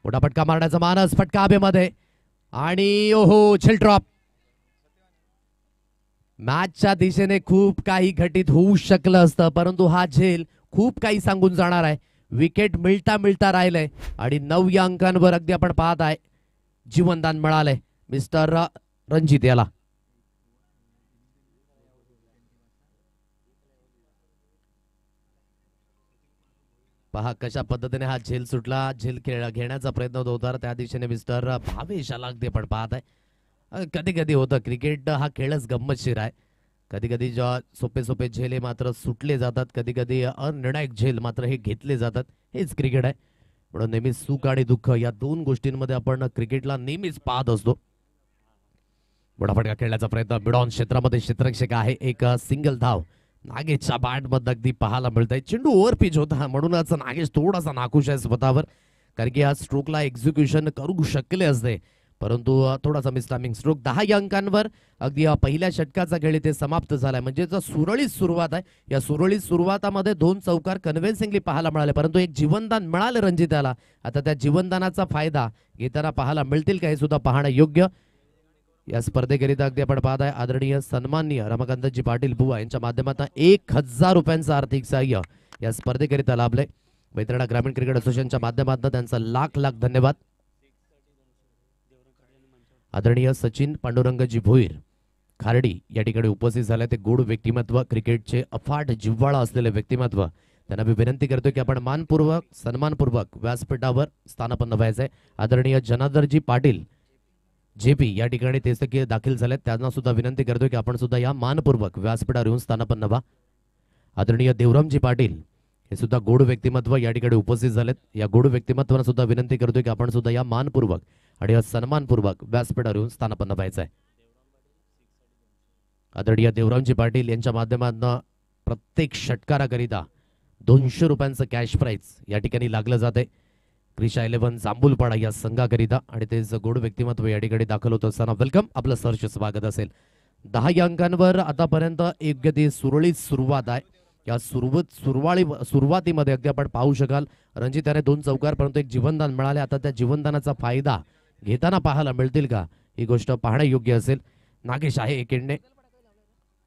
मोठा फटका मारण्याचा मानस. फटका हवेमध्ये आणि ओहो झेल ड्रॉप. मॅचच्या दिशेने खूप काही घटित होऊ शकलं असतं परंतु हा झेल खूप काही सांगून जाणार आहे. विकेट मिळता मिळता राहिलंय आणि 9 या अंकांवर अगदी आपण पाहत आहे जीवनदान मिळालंय मिस्टर रणजित याला. पहा कशा पद्धतीने हा झेल सुटला. झेल घेण्याचा प्रयत्न होता त्या दिशेने मिस्टर भावेशाला अगदी आपण पाहत आहे. कधी कधी होतं क्रिकेट हा खेळच गंमतशीर आहे. कधी कधी सोपे सोपे झेल हे मात्र सुटले जातात. कधी कधी अनिर्णायक झेल मात्र हे घेतले जातात. हेच क्रिकेट आहे. म्हणून नेहमीच सुख आणि दुःख या 2 गोष्टींमध्ये आपण क्रिकेटला नेहमीच पाहत असतो. फटाफटका खेळण्याचा प्रयत्न. मिडॉन क्षेत्रामध्ये क्षेत्ररक्षक आहे. एक सिंगल धाव नागेशच्या बॅट मध्ये अगदी पाहायला मिळत आहे. चेंडू ओव्हर पिच होता म्हणूनच नागेश थोडासा नाखुश आहे स्वतःवर कारण की या स्ट्रोकला एक्झिक्युशन करू शकले असते, परंतु थोडासा मिसटायमिंग स्ट्रोक. 10 अंकांवर अगदी पहिल्या षटकाचा खेळ इथे समाप्त झालाय. म्हणजे सुरळीत सुरुवात आहे. या सुरळीत सुरुवातामध्ये 2 चौकार कन्व्हिन्सिंगली पाहायला मिळाले, परंतु एक जीवनदान मिळालं रणजिताला. आता त्या जीवनदानाचा फायदा घेताना पाहायला मिळतील का हे सुद्धा पाहणं योग्य. या स्पर्धेकरिता अगदी आपण पाहत आहे आदरणीय सन्माननीय रमाकांतजी पाटील बुवा यांच्या माध्यमातून 1000 रुपयांचं आर्थिक सहाय्य या स्पर्धेकरिता लाभले. वैतरणा ग्रामीण क्रिकेट असोसिएशनच्या माध्यमातून त्यांचा लाख लाख धन्यवाद. आदरणीय सचिन पांडुरंगजी भोईर खार्डी या ठिकाणी उपस्थित झाले. ते गोड व्यक्तिमत्व, क्रिकेटचे अफाट जिव्हाळा असलेले व्यक्तिमत्व. त्यांना मी विनंती करतो की आपण मानपूर्वक सन्मानपूर्वक व्यासपीठावर स्थानापन्न व्हायचंय. आदरणीय जनार्दनजी पाटील जेपी या ठिकाणी ते दाखल झालेत. त्यांना सुद्धा विनंती करतो की आपण सुद्धा या मानपूर्वक व्यासपीठावर येऊन स्थानापन्न व्हा. आदरणीय देवरामजी पाटील हे सुद्धा गोड व्यक्तिमत्व या ठिकाणी उपस्थित झालेत. या गोड व्यक्तिमत्वांना सुद्धा विनंती करतो की आपण सुद्धा या मानपूर्वक आणि सन्मानपूर्वक व्यासपीठावर येऊन स्थानापन्न व्हायचं आहे. आदरणीय देवरामजी पाटील यांच्या माध्यमातून प्रत्येक षटकाराकरिता 200 रुपयांचं कॅश प्राइज या ठिकाणी लागलं जाते. क्रिशा 11 जांभूलपाडा या संघाकरिता आणि तेच गोड व्यक्तिमत्व या ठिकाणी दाखल होत असताना वेलकम, आपलं सहर्ष स्वागत असेल. 10 अंकांवर आतापर्यंत योग्य ती सुरळीत सुरुवात आहे. या सुरुवातीमध्ये अगदी आपण पाहू शकाल रणजिताने 2 चौकार परंतु एक जीवनदान मिळाले. आता त्या जीवनदानाचा फायदा घेताना पाहायला मिळतील का ही गोष्ट पाहणं योग्य असेल. नागेश आहे एकेंडने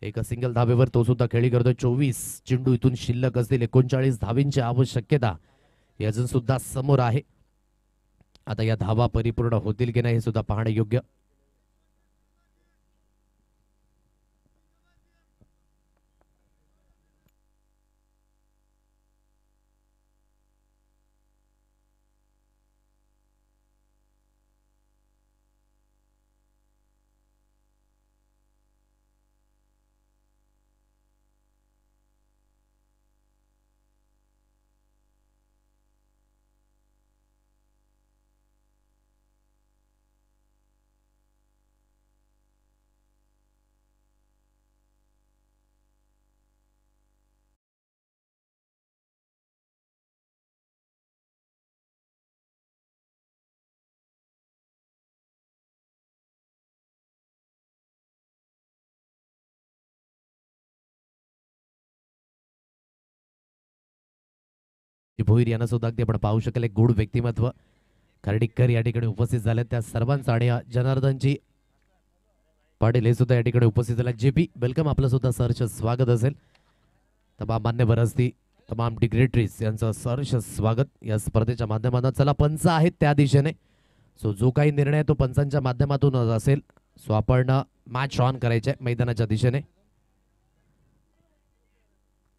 एक सिंगल धावेवर तो सुद्धा खेळी करतोय. 24 चेंडू इथून शिल्लक असतील. 39 धावींची आवश्यकता ही अजून सुद्धा समोर आहे. आता या धावा परिपूर्ण होतील की नाही हे सुद्धा पाहणं योग्य. भोईर यांना सुद्धा अगदी आपण पाहू शकेल एक गोड व्यक्तिमत्व खर्डीकर या ठिकाणी उपस्थित झाले. त्या सर्वांचं आणि जनार्दनजी पाटील हे सुद्धा या ठिकाणी उपस्थित झाले. जेपी वेलकम, आपलं सुद्धा सहर्ष स्वागत असेल. तमाम मान्यवर असती, तमाम डिग्रेटरीज यांचं सहर्ष स्वागत या स्पर्धेच्या माध्यमातून. चला पंच आहेत त्या दिशेने, सो जो काही निर्णय तो पंचांच्या माध्यमातून असेल. सो आपण मॅच ऑन करायचे मैदानाच्या दिशेने.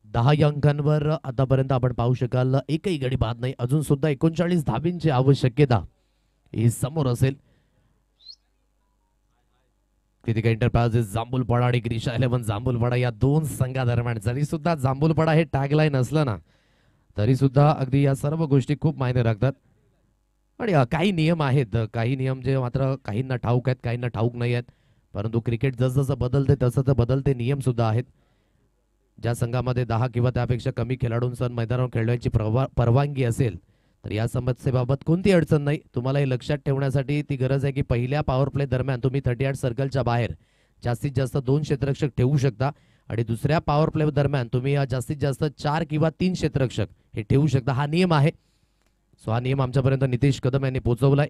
10 अंकांवर आतापर्यंत आपण पाहू शकाल एकही गडी बाद नाही. अजून सुद्धा 39 धाबींची आवश्यकता ही समोर असेल. तिथे एंटरप्राइजेस जांभूलपाडा आणि क्रिशा 11 जांभूलपाडा या 2 संघादरम्यान जरी सुद्धा जांभूलपाडा हे टॅगलाईन असलं ना तरी सुद्धा अगदी या सर्व गोष्टी खूप मायने राखतात. आणि काही नियम आहेत, काही नियम जे मात्र काहींना ठाऊक आहेत, काहींना ठाऊक नाही आहेत. परंतु क्रिकेट जसं बदलते तसं बदलते नियम सुद्धा आहेत. ज्या संघामध्ये 10 किंवा त्यापेक्षा कमी खेळाडूंसह मैदानावर खेळण्याची परवानगी असेल तर या समस्येबाबत कोणती अडचण नाही. तुम्हाला हे लक्षात ठेवण्यासाठी ती गरज आहे की पहिल्या पॉवर प्ले दरम्यान तुम्ही 38 सर्कलच्या बाहेर जास्तीत जास्त 2 क्षेत्ररक्षक ठेवू शकता आणि दुसऱ्या पॉवर प्ले दरम्यान तुम्ही जास्तीत जास्त 4 किंवा 3 क्षेत्ररक्षक हे ठेवू शकता. हा नियम आहे. सो हा नियम आमच्यापर्यंत नितेश कदम यांनी पोहोचवलाय.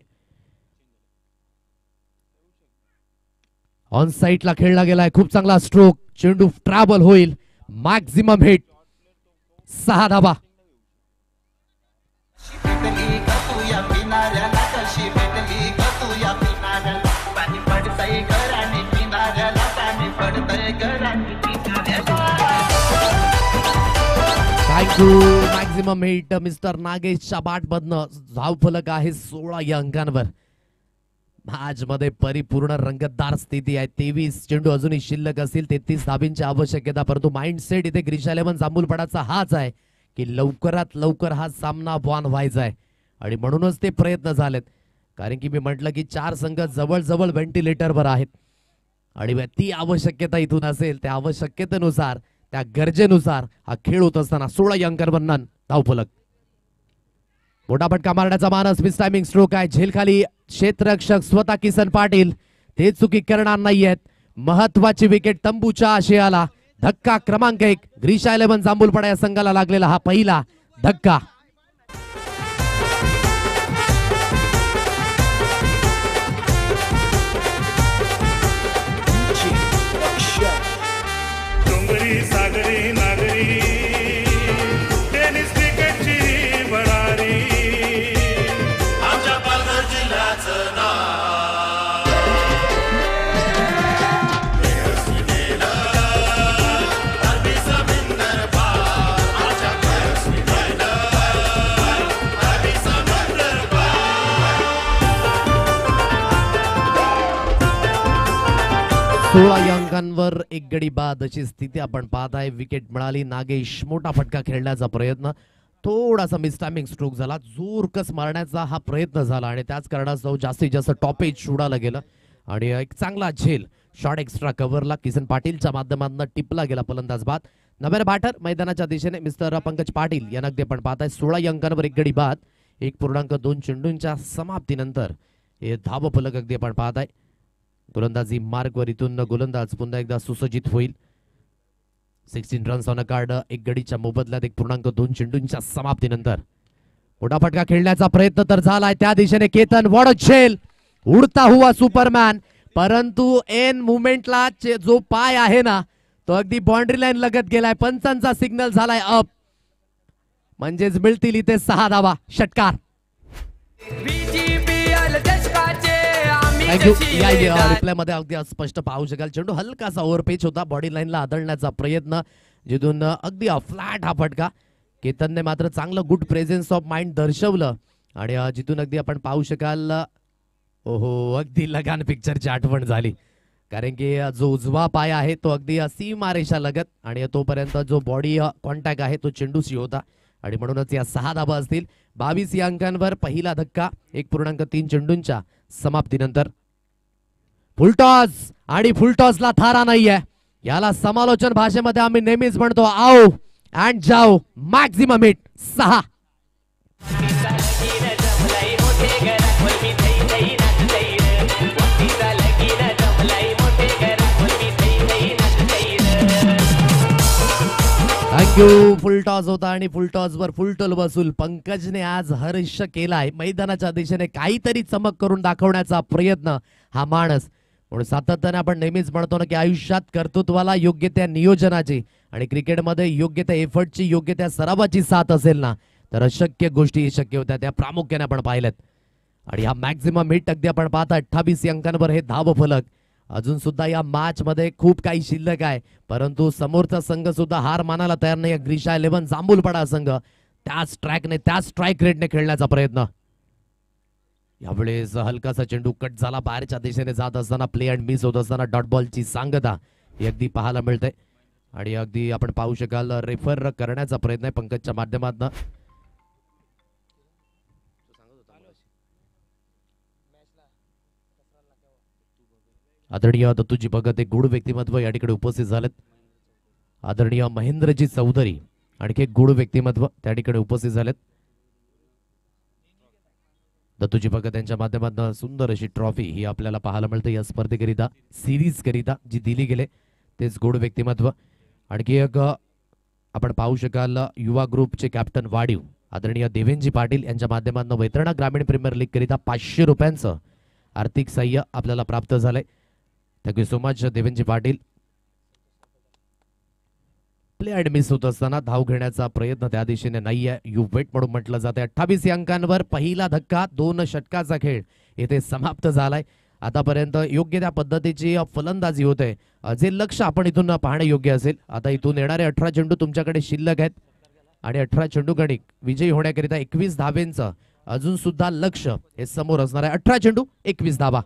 ऑन साइडला खेळला गेलाय, खूप चांगला स्ट्रोक, चेंडू ट्रॅव्हल होईल, मॅक्झिमम हिट, 6 धावा. थँक्यू. मॅक्झिमम हिट मिस्टर नागेशच्या बॅटमधनं. धावफलक आहे 16 या अंकांवर. मॅच मध्ये परिपूर्ण रंगतदार स्थिती आहे. 23 चेंडू अजूनही शिल्लक असतील. 33 धाबींची आवश्यकता. परंतु माइंडसेट इथे क्रिशा 11 जांभूलपाडाचा हाच आहे की लवकरात लवकर हा सामना बॉन व्हायचा आहे आणि म्हणूनच ते प्रयत्न झालेत. कारण की मी म्हटलं की 4 संघ जवळ व्हेंटिलेटरवर आहेत आणि ती आवश्यकता इथून असेल. त्या आवश्यकतेनुसार, त्या गरजेनुसार हा खेळ होत असताना 16 अंकांवर धावफलक. मोठा फटका मारण्याचा मानस. मिस टायमिंग स्ट्रोक आहे. झेल खाली क्षेत्ररक्षक स्वतः किसन पाटील ते चुकी करणार नाहीयेत. महत्वाची विकेट तंबूच्या आशयाला. धक्का क्रमांक 1 ग्रीशा 11 जांभूलपाडा या संघाला लागलेला हा पहिला धक्का. डोंगरी सागरी नागरी टेनिस क्रिकेटची भरारी आमच्या पालघर जिल्ह्याचं नाव अरबी समुंदर पार आमच्या अरबी समुंदर पार. 16 अंकांवर 1 गडी बाद अशी स्थिती आपण पाहत आहे. विकेट मिळाली. नागेश मोठा फटका खेळण्याचा प्रयत्न, थोडासा मिस टायमिंग स्ट्रोक झाला. जोरकस मारण्याचा हा प्रयत्न झाला आणि त्याच कारणास्तव जास्तीत जास्त टॉपेज उडाला गेलं आणि एक चांगला झेल शॉट एक्स्ट्रा कव्हरला किसन पाटीलच्या माध्यमातून टिपला गेला फलंदाज बाद. नव्या बॅटर मैदानाच्या दिशेने मिस्टर पंकज पाटील यांना अगदी आपण पाहताय. 16 अंकांवर 1 गडी बाद. 1.2 चेंडूंच्या समाप्तीनंतर हे धावफलक अगदी आपण पाहताय. गोलंदाजी मार्गवर इथून गोलंदाज पुन्हा एकदा सुसज्जित होईल. 16 रन्स ऑन अ कार्ड. 1 गडीच्या मोबदल्यात 1.2 चेंडूंच्या समाप्तीनंतर मोठा फटका खेळण्याचा प्रयत्न तर झालाय. त्या दिशेने केतन वॉडझेल उडता हुआ सुपरमॅन, परंतु एन मुवमेंटला जो पाय आहे ना तो अगदी बाउंड्री लाईन लगत गेलाय. पंचांचा सिग्नल झालाय अप, म्हणजेच मिळतील इथे 6 धावा. षटकार. BGPL दशकाचे आम्ही थँक्यू. जशी या येतात. रिप्लाय मध्ये अगदी स्पष्ट पाहू शकाल. चेंडू हलकासा ओव्हरपिच होता. बॉडी लाईनला आदळण्याचा प्रयत्न, जिथून अगदी फ्लॅट हा फटका. केतनने मात्र चांगलं गुड प्रेझेन्स ऑफ माइंड दर्शवलं आणि जिथून अगदी आपण पाहू शकाल. ओहो, अगदी लगान पिक्चरची आठवण झाली. कारण की जो उजवा पाय आहे तो अगदी सीमारेषा लगत आणि तोपर्यंत जो बॉडी कॉन्टॅक्ट आहे तो चेंडूशी होता आणि म्हणूनच या 6 धावा असतील. 22 या अंकांवर पहिला धक्का. 1.3 चेंडूंच्या समाप्तीनंतर फुलटॉस आणि फुलटॉसला थारा नाहीये. याला समालोचन भाषेमध्ये आम्ही नेहमीच म्हणतो आओ अँड जाओ. Maximum hit 6. थँक्यू. फुलटॉस होता आणि फुलटॉस वर फुलटोल वसूल. पंकजने आज हर्ष केलाय. मैदानाच्या दिशेने काहीतरी चमक करून दाखवण्याचा प्रयत्न हा माणस. म्हणून सातत्याने आपण नेहमीच म्हणतो ना की आयुष्यात कर्तृत्वाला योग्य त्या नियोजनाची आणि क्रिकेटमध्ये योग्य त्या एफर्टची, योग्य त्या सरावाची साथ असेल ना तर अशक्य गोष्टी शक्य होत्या. त्या प्रामुख्याने आपण पाहिल्यात आणि हा मॅक्झिमम हिट अगदी आपण पाहता 28 अंकांवर हे धावफलक. अजून सुद्धा या मॅच मध्ये खूप काही शिल्लक आहे, परंतु समोरचा संघ सुद्धा हार मानायला तयार नाही. ग्रीशा 11 जांभूलपाडा संघ त्याच ट्रॅकने, त्याच स्ट्राईक रेटने खेळण्याचा प्रयत्न. यावेळेस हलकासा चेंडू कट झाला. बाहेरच्या दिशेने जात असताना प्ले अँड मिस होत असताना डॉट बॉलची सांगता ही अगदी पाहायला मिळते आणि अगदी आपण पाहू शकाल रेफर करण्याचा प्रयत्न आहे पंकजच्या माध्यमातून. आदरणीय दत्तूजी भगत एक गुड व्यक्तिमत्व या ठिकाणी उपस्थित झालेत. आदरणीय महेंद्रजी चौधरी आणखी एक गुड व्यक्तिमत्व त्या ठिकाणी उपस्थित झालेत. दत्तूजी भगत यांच्या माध्यमातून सुंदर अशी ट्रॉफी ही आपल्याला पाहायला मिळते या स्पर्धेकरिता, सिरीज करिता जी दिली गेले तेच गुड व्यक्तिमत्व. आणखी एक आपण पाहू शकाल युवा ग्रुपचे कॅप्टन वाडीव आदरणीय देवेंजी पाटील यांच्या माध्यमातून वैतरणा ग्रामीण प्रीमियर लीग करिता 500 रुपयांचं आर्थिक सहाय्य आपल्याला प्राप्त झालंय. Thank you so much Devenji Patil. Play and miss होत असताना धाव घेण्याचा प्रयत्न त्या दिशेने नाहीये. यू वेट म्हणून म्हटलं जाते. 28 अंकांवर पहिला धक्का. 2 षटकाचा खेळ येथे समाप्त झालाय. आतापर्यंत योग्य त्या पद्धतीची फलंदाजी होते. जे लक्ष आपण इथून पाहणे योग्य असेल. आता इथून येणारे 18 चेंडू तुमच्याकडे शिल्लक आहेत आणि 18 चेंडू गणिक विजयी होण्याकरिता 21 धावेंचं अजून सुद्धा लक्ष हे समोर असणार आहे. 18 चेंडू 21 धावा.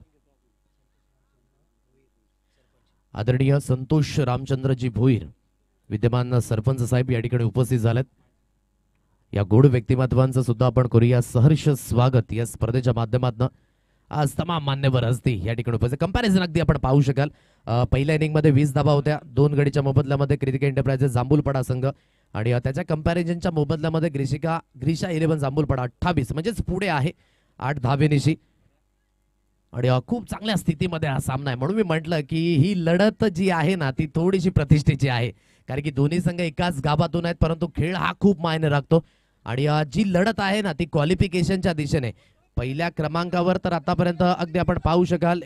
आदरणीय संतोष रामचंद्रजी भोईर विद्यमान सरपंच साहेब या ठिकाणी उपस्थित झालेत. या गोड व्यक्तिमत्वांचं सुद्धा आपण करूया सहर्ष स्वागत या स्पर्धेच्या माध्यमातून. आज तमाम मान्यवर असती या ठिकाणी उपस्थित. कंपॅरिझन अगदी आपण पाहू शकाल. पहिल्या इनिंगमध्ये 20 धाबा होत्या. 2 गडीच्या मोबदल्यामध्ये क्रिकेट एंटरप्राइजेस जांभूलपडा संघ आणि त्याच्या कंपॅरिझनच्या मोबदल्यामध्ये ग्रीशा 11 जांभूलपडा 28 म्हणजेच पुढे आहे 8 धाबेनिशी. आणि खूप चांगल्या स्थितीमध्ये हा सामना आहे म्हणून मी म्हटलं की ही लढत जी आहे ना ती थोडीशी प्रतिष्ठेची आहे. कारण की दोन्ही संघ एकाच गाभातून आहेत परंतु खेळ हा खूप मायने राखतो. आणि जी लढत आहे ना ती क्वालिफिकेशनच्या दिशेने पहिल्या क्रमांकावर तर आतापर्यंत अगदी आपण पाहू शकाल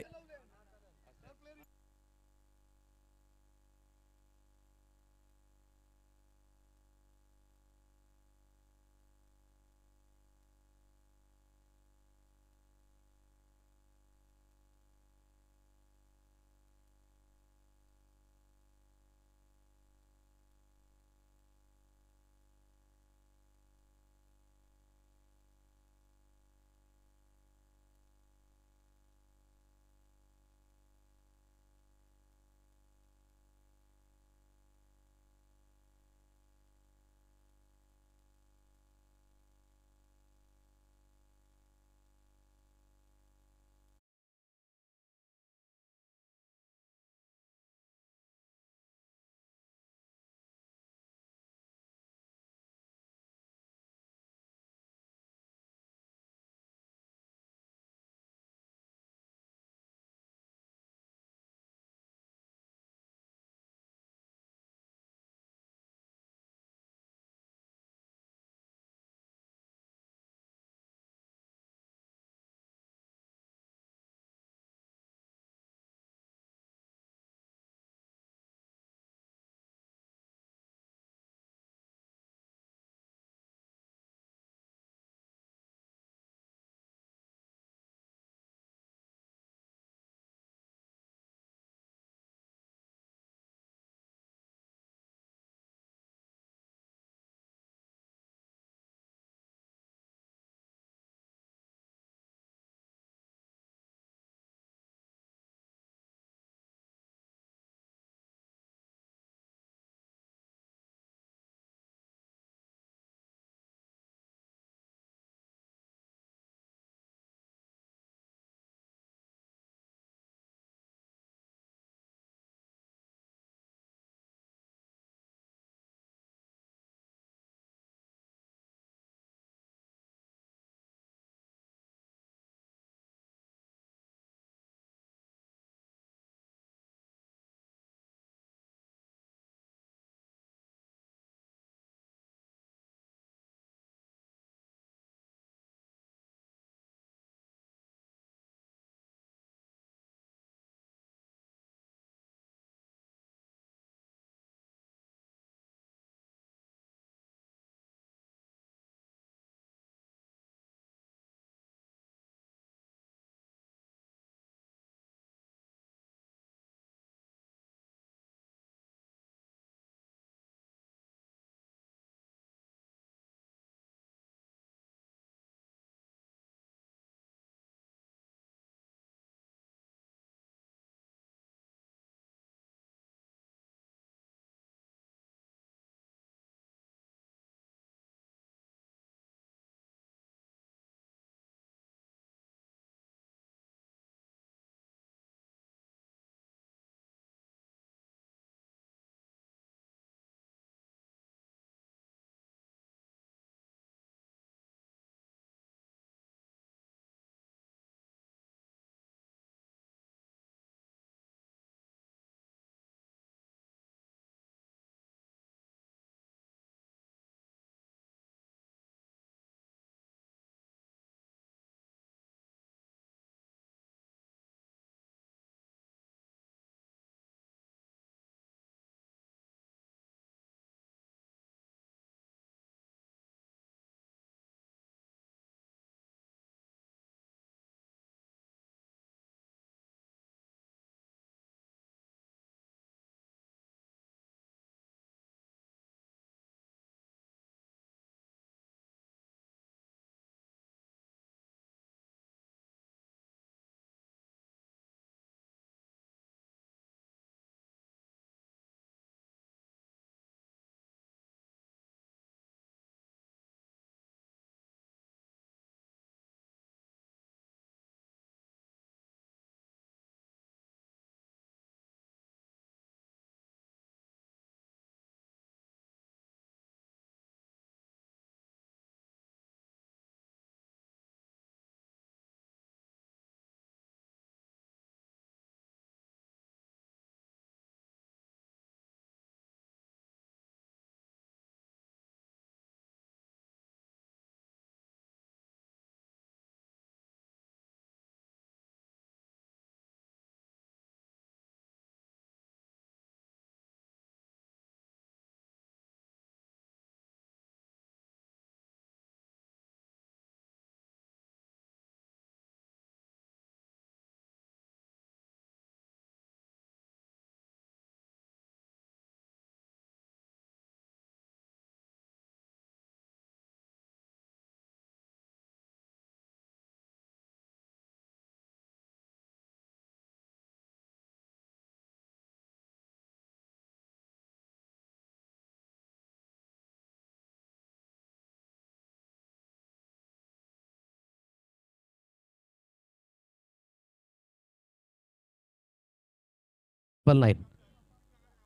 9.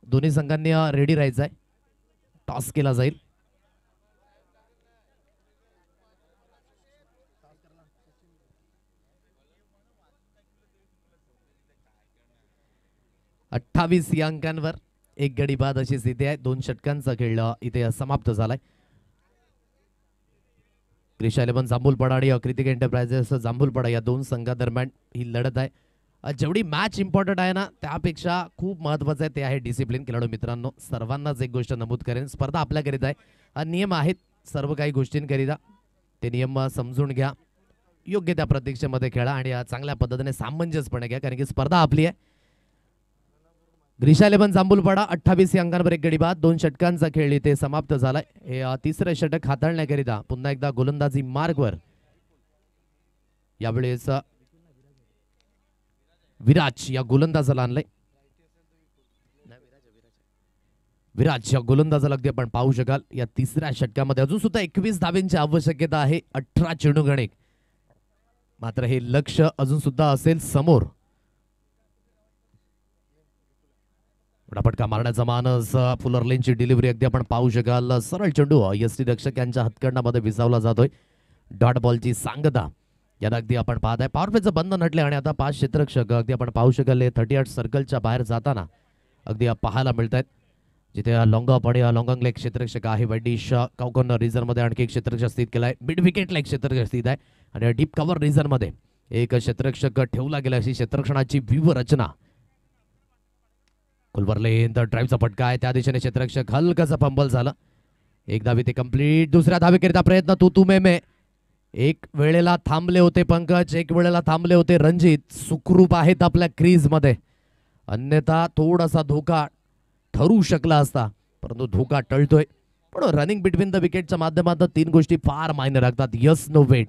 दोन्ही संघांनी रेडी राहायचं आहे. टॉस केला जाईल. अठ्ठावीस या अंकांवर एक गडी बाद अशी स्थिती आहे. 2 षटकांचा खेळ इथे समाप्त झालाय. क्रिशा 11 जांभूलपाडा आणि कृतिक एंटरप्राइजेस जांभूलपाडा या दोन संघादरम्यान ही लढत आहे. जेवढी मॅच इम्पॉर्टंट आहे ना त्यापेक्षा खूप महत्वाचं आहे ते आहे डिसिप्लिन. खेळाडू मित्रांनो, सर्वांनाच एक गोष्ट नमूद करेन, स्पर्धा आपल्याकरिता आहे. नियम आहेत सर्व काही गोष्टींकरिता. ते नियम समजून घ्या, योग्य त्या प्रतीक्षेमध्ये खेळा आणि चांगल्या पद्धतीने सामंजस्यपणे घ्या, कारण की स्पर्धा आपली आहे. ग्रीशा 11 जांभूलपाडा 28 या अंकांवर एक गडी बाद. 2 षटकांचा खेळ इथे समाप्त झालाय. हे तिसरे षटक हाताळण्याकरिता पुन्हा एकदा गोलंदाजी मार्गवर यावेळेस विराज या गोलंदाजाला आणलंय. विराज या गोलंदाजाला अगदी आपण पाहू शकाल. या तिसऱ्या षटकामध्ये अजून सुद्धा 21 धाब्यांची आवश्यकता आहे. 18 चेंडू गणिक, मात्र हे लक्ष अजून सुद्धा असेल समोर. फटका मारण्याचा मानस, फुलर लेनची डिलिव्हरी अगदी आपण पाहू शकाल. सरळ चेंडू यष्टी रक्षक यांच्या हातकंडामध्ये विसावला जातोय. डॉट बॉलची सांगता याला अगदी आपण पाहत आहे. पॉवर प्लेचं बंद नटले आणि आता 5 क्षेत्ररक्षक अगदी आपण पाहू शकाल 38 सर्कलच्या बाहेर जाताना अगदी पाहायला मिळत आहेत. जिथे लॉंग ऑफ आणि लॉंगॉंगला एक क्षेत्ररक्षक आहे. वैडिश कॉकॉन रिझर्व मध्ये आणखी एक क्षेत्ररक्षक स्थित केलाय. मिड विकेटला एक क्षेत्ररक्षक स्थित आहे आणि डीप कव्हर रिझर्व मध्ये एक क्षेत्ररक्षक ठेवला गेला. अशी क्षेत्ररक्षणाची व्यूहरचना. कुलवरले ड्राईव्हचा फटका आहे, त्या दिशेने क्षेत्ररक्षक हलकासा फंबल झाला. एक धावी ते कंप्लीट. दुसऱ्या धावेकरिता प्रयत्न तू मे. एक वेळेला थांबले होते पंकज, एक वेळेला थांबले होते रणजित. सुखरूप आहेत आपल्या क्रीज मध्ये, अन्यथा थोडासा धोका ठरू शकला असता, परंतु धोका टळतोय. पण रनिंग बिटवीन द विकेटच्या माध्यमातून 3 गोष्टी फार मायने राखतात. यस, नो, वेट,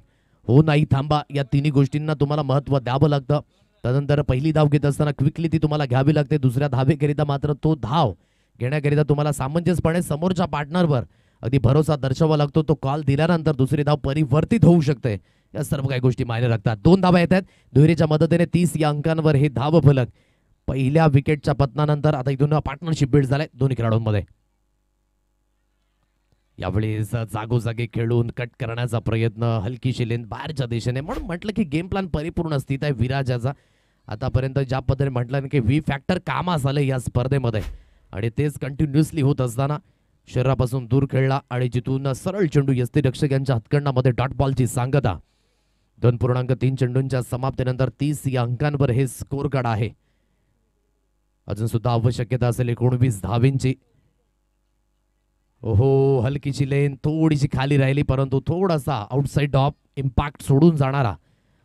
हो नाही थांबा, या तिन्ही गोष्टींना तुम्हाला महत्व द्यावं लागतं. त्यानंतर पहिली धाव घेत असताना क्विकली ती तुम्हाला घ्यावी लागते. दुसऱ्या धावेकरिता मात्र तो धाव घेण्याकरिता तुम्हाला सामंजस्यपणे समोरच्या पार्टनरवर अगदी भरोसा दर्शवावा लागतो. तो कॉल दिल्यानंतर दुसरी धाव परिवर्तित होऊ शकते. या सर्व काही गोष्टी मायने राखतात. 2 धावा येतात दुहेरीच्या मदतीने. 30 या अंकांवर हे धाव फलक. पहिल्या विकेटच्या पतनानंतर आता इथून पार्टनरशिप बिल्ड झालाय दोन्ही खेळाडूंमध्ये. यावेळेस जागोजागी खेळून कट करण्याचा प्रयत्न, हलकीशी लेन बाहेरच्या दिशेने. म्हणून म्हटलं की गेम प्लॅन परिपूर्ण स्थित आहे विराजाचा. आतापर्यंत ज्या पद्धतीने म्हटलं की व्ही फॅक्टर कामास आले या स्पर्धेमध्ये आणि तेच कंटिन्युअसली होत असताना शरीरापासून दूर खेळला आणि जिथून सरळ चेंडू यष्टी रक्षक यांच्या हातकंडामध्ये डॉट बॉलची सांगता. 2.3 चेंडूंच्या समाप्तीनंतर 30 या अंकांवर हे स्कोर कार्ड आहे. अजून सुद्धा आवश्यकता असेल 19 धावेंची. ओहो, हलकीची लेन थोडीशी खाली राहिली, परंतु थोडासा आउटसाइड ऑफ इम्पॅक्ट सोडून जाणारा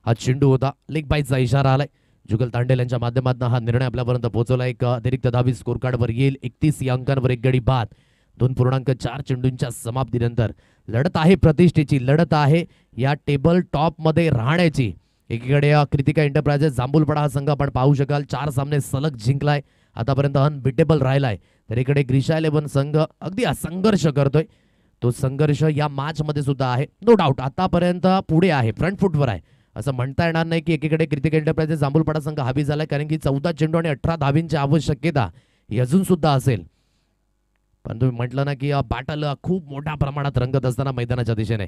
हा चेंडू होता. लेग बाईचा इशारा आलाय. जुगल तांडेल यांच्या माध्यमातून हा निर्णय आपल्यापर्यंत पोहोचवला. एक अतिरिक्त धावी स्कोर कार्डवर येईल. 31 या अंकांवर एक गडी बाद. 2.4 चेंडूंच्या समाप्तीनंतर लढत आहे प्रतिष्ठेची, लढत आहे या टेबल टॉप मध्ये राहण्याची. एकीकडे कृतिका एंटरप्राइजेस जांभूलपाडा हा संघ आपण पाहू शकाल 4 सामने सलग जिंकलाय, आतापर्यंत अनबिटेबल राहिलाय. तर इकडे ग्रीशा 11 संघ अगदी संघर्ष करतोय. तो संघर्ष या मॅच मध्ये सुद्धा आहे. नो डाऊट आतापर्यंत पुढे आहे, फ्रंट फुटवर आहे. असं म्हणता येणार नाही की एकीकडे कृतिका एंटरप्राइजेस जांभूलपाडा संघ हावी झालाय, कारण की 14 चेंडू आणि 18 धावींची आवश्यकता ही अजून सुद्धा असेल. पण तुम्ही म्हटलं ना की बॅटल खूप मोठ्या प्रमाणात रंगत असताना मैदानाच्या दिशेने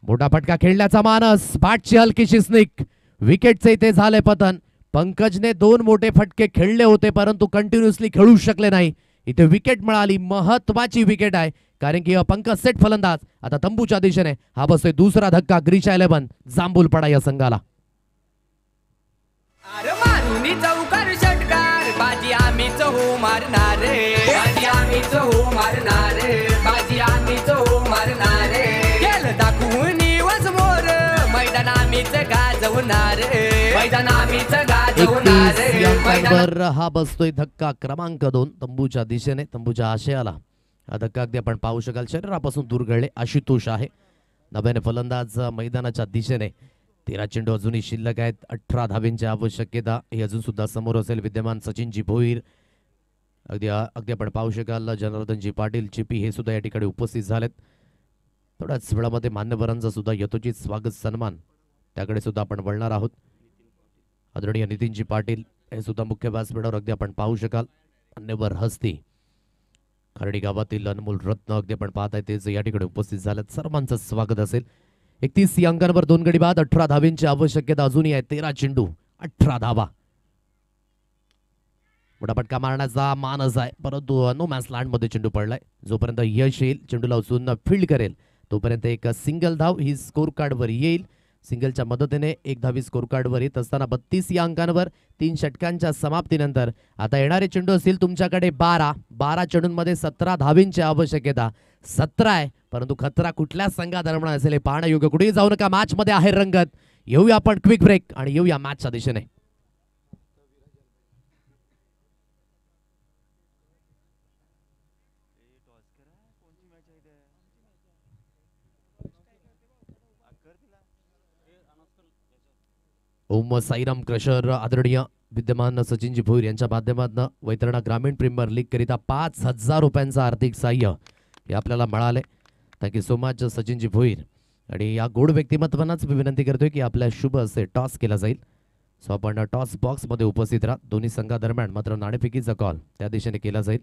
मोठा फटका खेळण्याचा मानस. बॅटची हलकीशी स्निक. विकेटचे इथे झाले पतन. पंकजने 2 मोठे फटके खेळले होते, परंतु कंटिन्युअसली खेळू शकले नाही. इथे विकेट मिळाली, महत्वाची विकेट आहे, कारण की पंकज सेट फलंदाज. आता तंबूच्या दिशेने हा बसतोय दुसरा धक्का ग्रीशा 11 जांभूलपाडा या संघाला. अरे मारुनी चौकार षटकार, बाजी आम्हीच हो मारणार, बाजी आम्हीच हो मारणार, बाजी आम्हीच हो मारणार. केलं दाखवून मोर, मैदान आम्हीच गाजवणार, मैदान आम्हीच गाजवणार. 31 या अंकांवर हा बसतोय धक्का क्रमांक 2 तंबूच्या दिशेने, तंबूच्या आशयाला. हा धक्का अगदी आपण पाहू शकाल शरीरापासून दूर घडले. आशुतोष आहे नव्याने फलंदाज मैदानाच्या दिशेने. 13 चेंडू अजूनही शिल्लक आहेत. 18 धावेंची आवश्यकता ही अजून सुद्धा समोर असेल. विद्यमान सचिनजी भोईर अगदी आपण पाहू शकाल. जनार्दनजी पाटील चिपी हे सुद्धा या ठिकाणी उपस्थित झालेत. थोड्याच वेळामध्ये मान्यवरांचा सुद्धा यथोचित स्वागत सन्मान त्याकडे सुद्धा आपण वळणार आहोत. आदरणीय नितीनजी पाटील हे सुद्धा मुख्य व्यासपीठावर अगदी आपण पाहू शकाल. मान्यवर हस्ती खर्डी गावातील अनमोल रत्न अगदी आपण पाहत आहे तेच या ठिकाणी उपस्थित झाल्यात. सर्वांचं स्वागत असेल. 31 या अंकांवर 2 गडी बाद. 18 धावींची आवश्यकता अजूनही आहे. 13 चेंडू 18 धावा. मोठा फटका मारण्याचा मानस आहे परंतु नो मॅच लँड मध्ये चेंडू पडलाय. जोपर्यंत यश येईल चेंडूला उचलून फील्ड करेल तोपर्यंत एक सिंगल धाव ही स्कोर कार्डवर येईल. सिंगलच्या मदतीने 1 धावी स्कोर कार्डवर येत असताना 32 या अंकांवर 3 षटकांच्या समाप्तीनंतर आता येणारे चेंडू असतील तुमच्याकडे 12 चेंडूंमध्ये 17 धावींची आवश्यकता. 17 आहे परंतु खतरा कुठल्या संघादरम्यान असेल हे पाहणं योग्य. कुठेही जाऊ नका. मॅच मध्ये आहे रंगत. येऊया आपण क्विक ब्रेक आणि येऊया मॅचच्या दिशेने. ओम साईराम क्रशर आदरणीय विद्यमान सचिनजी भोईर यांच्या माध्यमातून वैतरणा ग्रामीण प्रीमियर लीग करिता 5,000 रुपयांचं आर्थिक सहाय्य हे आपल्याला मिळाले. Thank you so much Sachinji Bhoir. आणि या गोड व्यक्तिमत्वांनाच मी विनंती करतोय की आपल्या शुभ असे टॉस केला जाईल. सो आपण टॉस बॉक्स मध्ये उपस्थित राहा. दोन्ही संघादरम्यान मात्र नाणेफेकीचा कॉल त्या दिशेने केला जाईल.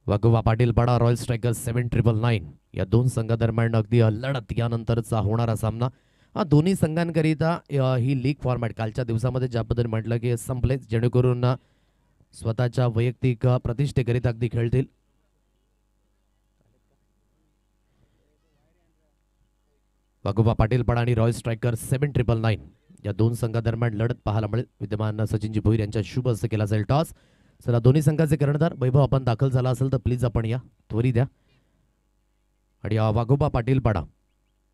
वाघोबा पाटील पाडा रॉयल स्ट्रायकर्स 799 या 2 संघादरम्यान अगदी लढत यानंतरचा होणारा सामना. दोन्ही संघांकरिता ही लीग फॉर्मॅट कालच्या दिवसामध्ये ज्या पद्धतीने म्हटलं की संपले जेणेकरून स्वतःच्या वैयक्तिक प्रतिष्ठेकरिता अगदी खेळतील. वाघोबा पाटील पाडा आणि रॉयल स्ट्रायकर्स 799 या 2 संघादरम्यान लढत पाहायला मिळेल. विद्यमान सचिनजी भोईर यांच्या शुभ हस्ते केला जाईल टॉस. चला दोन्ही संघाचे कर्णधार वैभव आपण दाखल झाला असेल तर प्लीज आपण या त्वरित द्या. आणि वाघोबा पाटील पाडा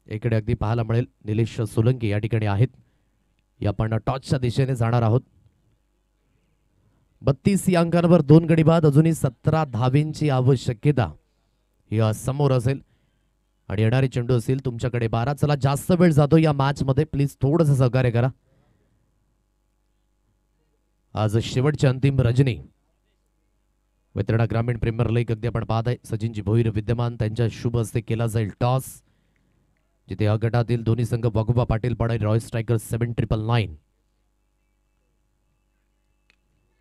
इकडे अगदी पाहायला मिळेल निलेश सोलंकी या ठिकाणी आहेत. या आपण टॉसच्या दिशेने जाणार आहोत. 32 या अंकांवर 2 गडी बाद. अजूनही 17 धावींची आवश्यकता ही समोर असेल. आणि येणारे चेंडू असेल तुमच्याकडे 12. चला जास्त वेळ जातो या मॅच मध्ये प्लीज थोडंसं सहकार्य करा. आज शेवटची अंतिम रजनी वैतरणा ग्रामीण प्रीमियर लीग अगदी आपण पाहत आहे. सचिनजी भोईर विद्यमान त्यांच्या शुभ हस्ते केला जाईल टॉस. जिथे अ गटातील दोन्ही संघ वाघोबा पाटील पाडा रॉयल स्ट्रायकर्स 799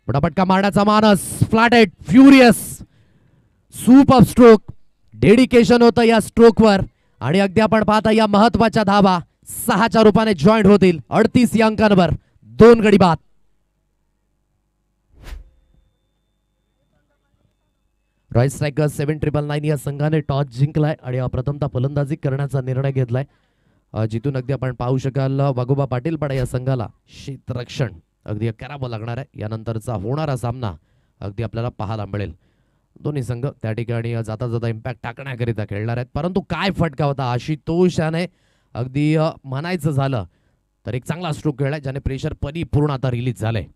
फटाफटका मारण्याचा मानस. Flatted furious super stroke dedication होतं या स्ट्रोकवर. आणि अगदी आपण पाहता या महत्वाच्या धावा 6च्या रूपाने जॉईंट होतील. 38 या अंकांवर 2 गडी बाद. रॉयल स्ट्रायकर्स 799 या संघाने टॉस जिंकलाय आणि प्रथमतः फलंदाजी करण्याचा निर्णय घेतलाय. जिथून अगदी आपण पाहू शकाल वाघोबा पाटील पाडा या संघाला क्षेत्ररक्षण अगदी करावं लागणार आहे. यानंतरचा होणारा सामना अगदी आपल्याला पाहायला मिळेल. दोन्ही संघ त्या ठिकाणी जाता जाता इम्पॅक्ट टाकण्याकरिता खेळणार आहेत. परंतु काय फटका होता आशुतोष याने अगदी म्हणायचं झालं तर एक चांगला स्ट्रोक खेळलाय ज्याने प्रेशर परिपूर्ण आता रिलीज झालंय.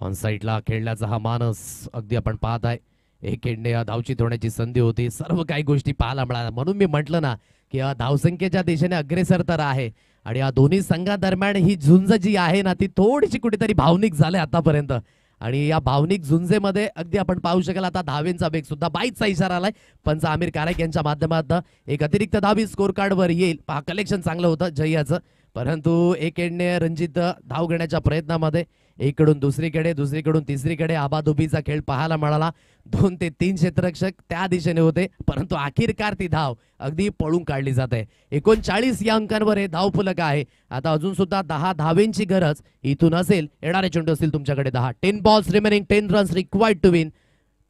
ऑन साईडला खेळण्याचा हा मानस अगदी आपण पाहत आहे. एक एंडने धावचीत होण्याची संधी होती. सर्व काही गोष्टी पाहायला मिळाल्या. म्हणून मी म्हटलं ना की धावसंख्येच्या दिशेने अग्रेसर तर आहे. आणि या दोन्ही संघादरम्यान ही झुंज जी आहे ना ती थोडीशी कुठेतरी भावनिक झाली आतापर्यंत. आणि या भावनिक झुंजेमध्ये अगदी आपण पाहू शकाल आता धावेंचा वेग सुद्धा 22चा इशारा आलाय. पंच आमिर कारेक यांच्या माध्यमातून एक अतिरिक्त धावी स्कोर कार्डवर येईल. पहा कलेक्शन चांगलं होतं जय्याचं. परंतु एक एंडने रणजित धाव घेण्याच्या प्रयत्नामध्ये एकडून दुसरीकडून तिसरीकडे आबादुबीचा खेळ पाहायला मिळाला. 2 ते 3 क्षेत्ररक्षक त्या दिशेने होते परंतु अखेरकार ती धाव अगदी पळून काढली जाते. 39 या अंकांवर हे धावफलक आहे. आता अजून सुद्धा 10 धावेंची गरज इथून असेल. येणारे चेंडू असतील तुमच्याकडे 10. 10 balls remaining 10 runs required to win.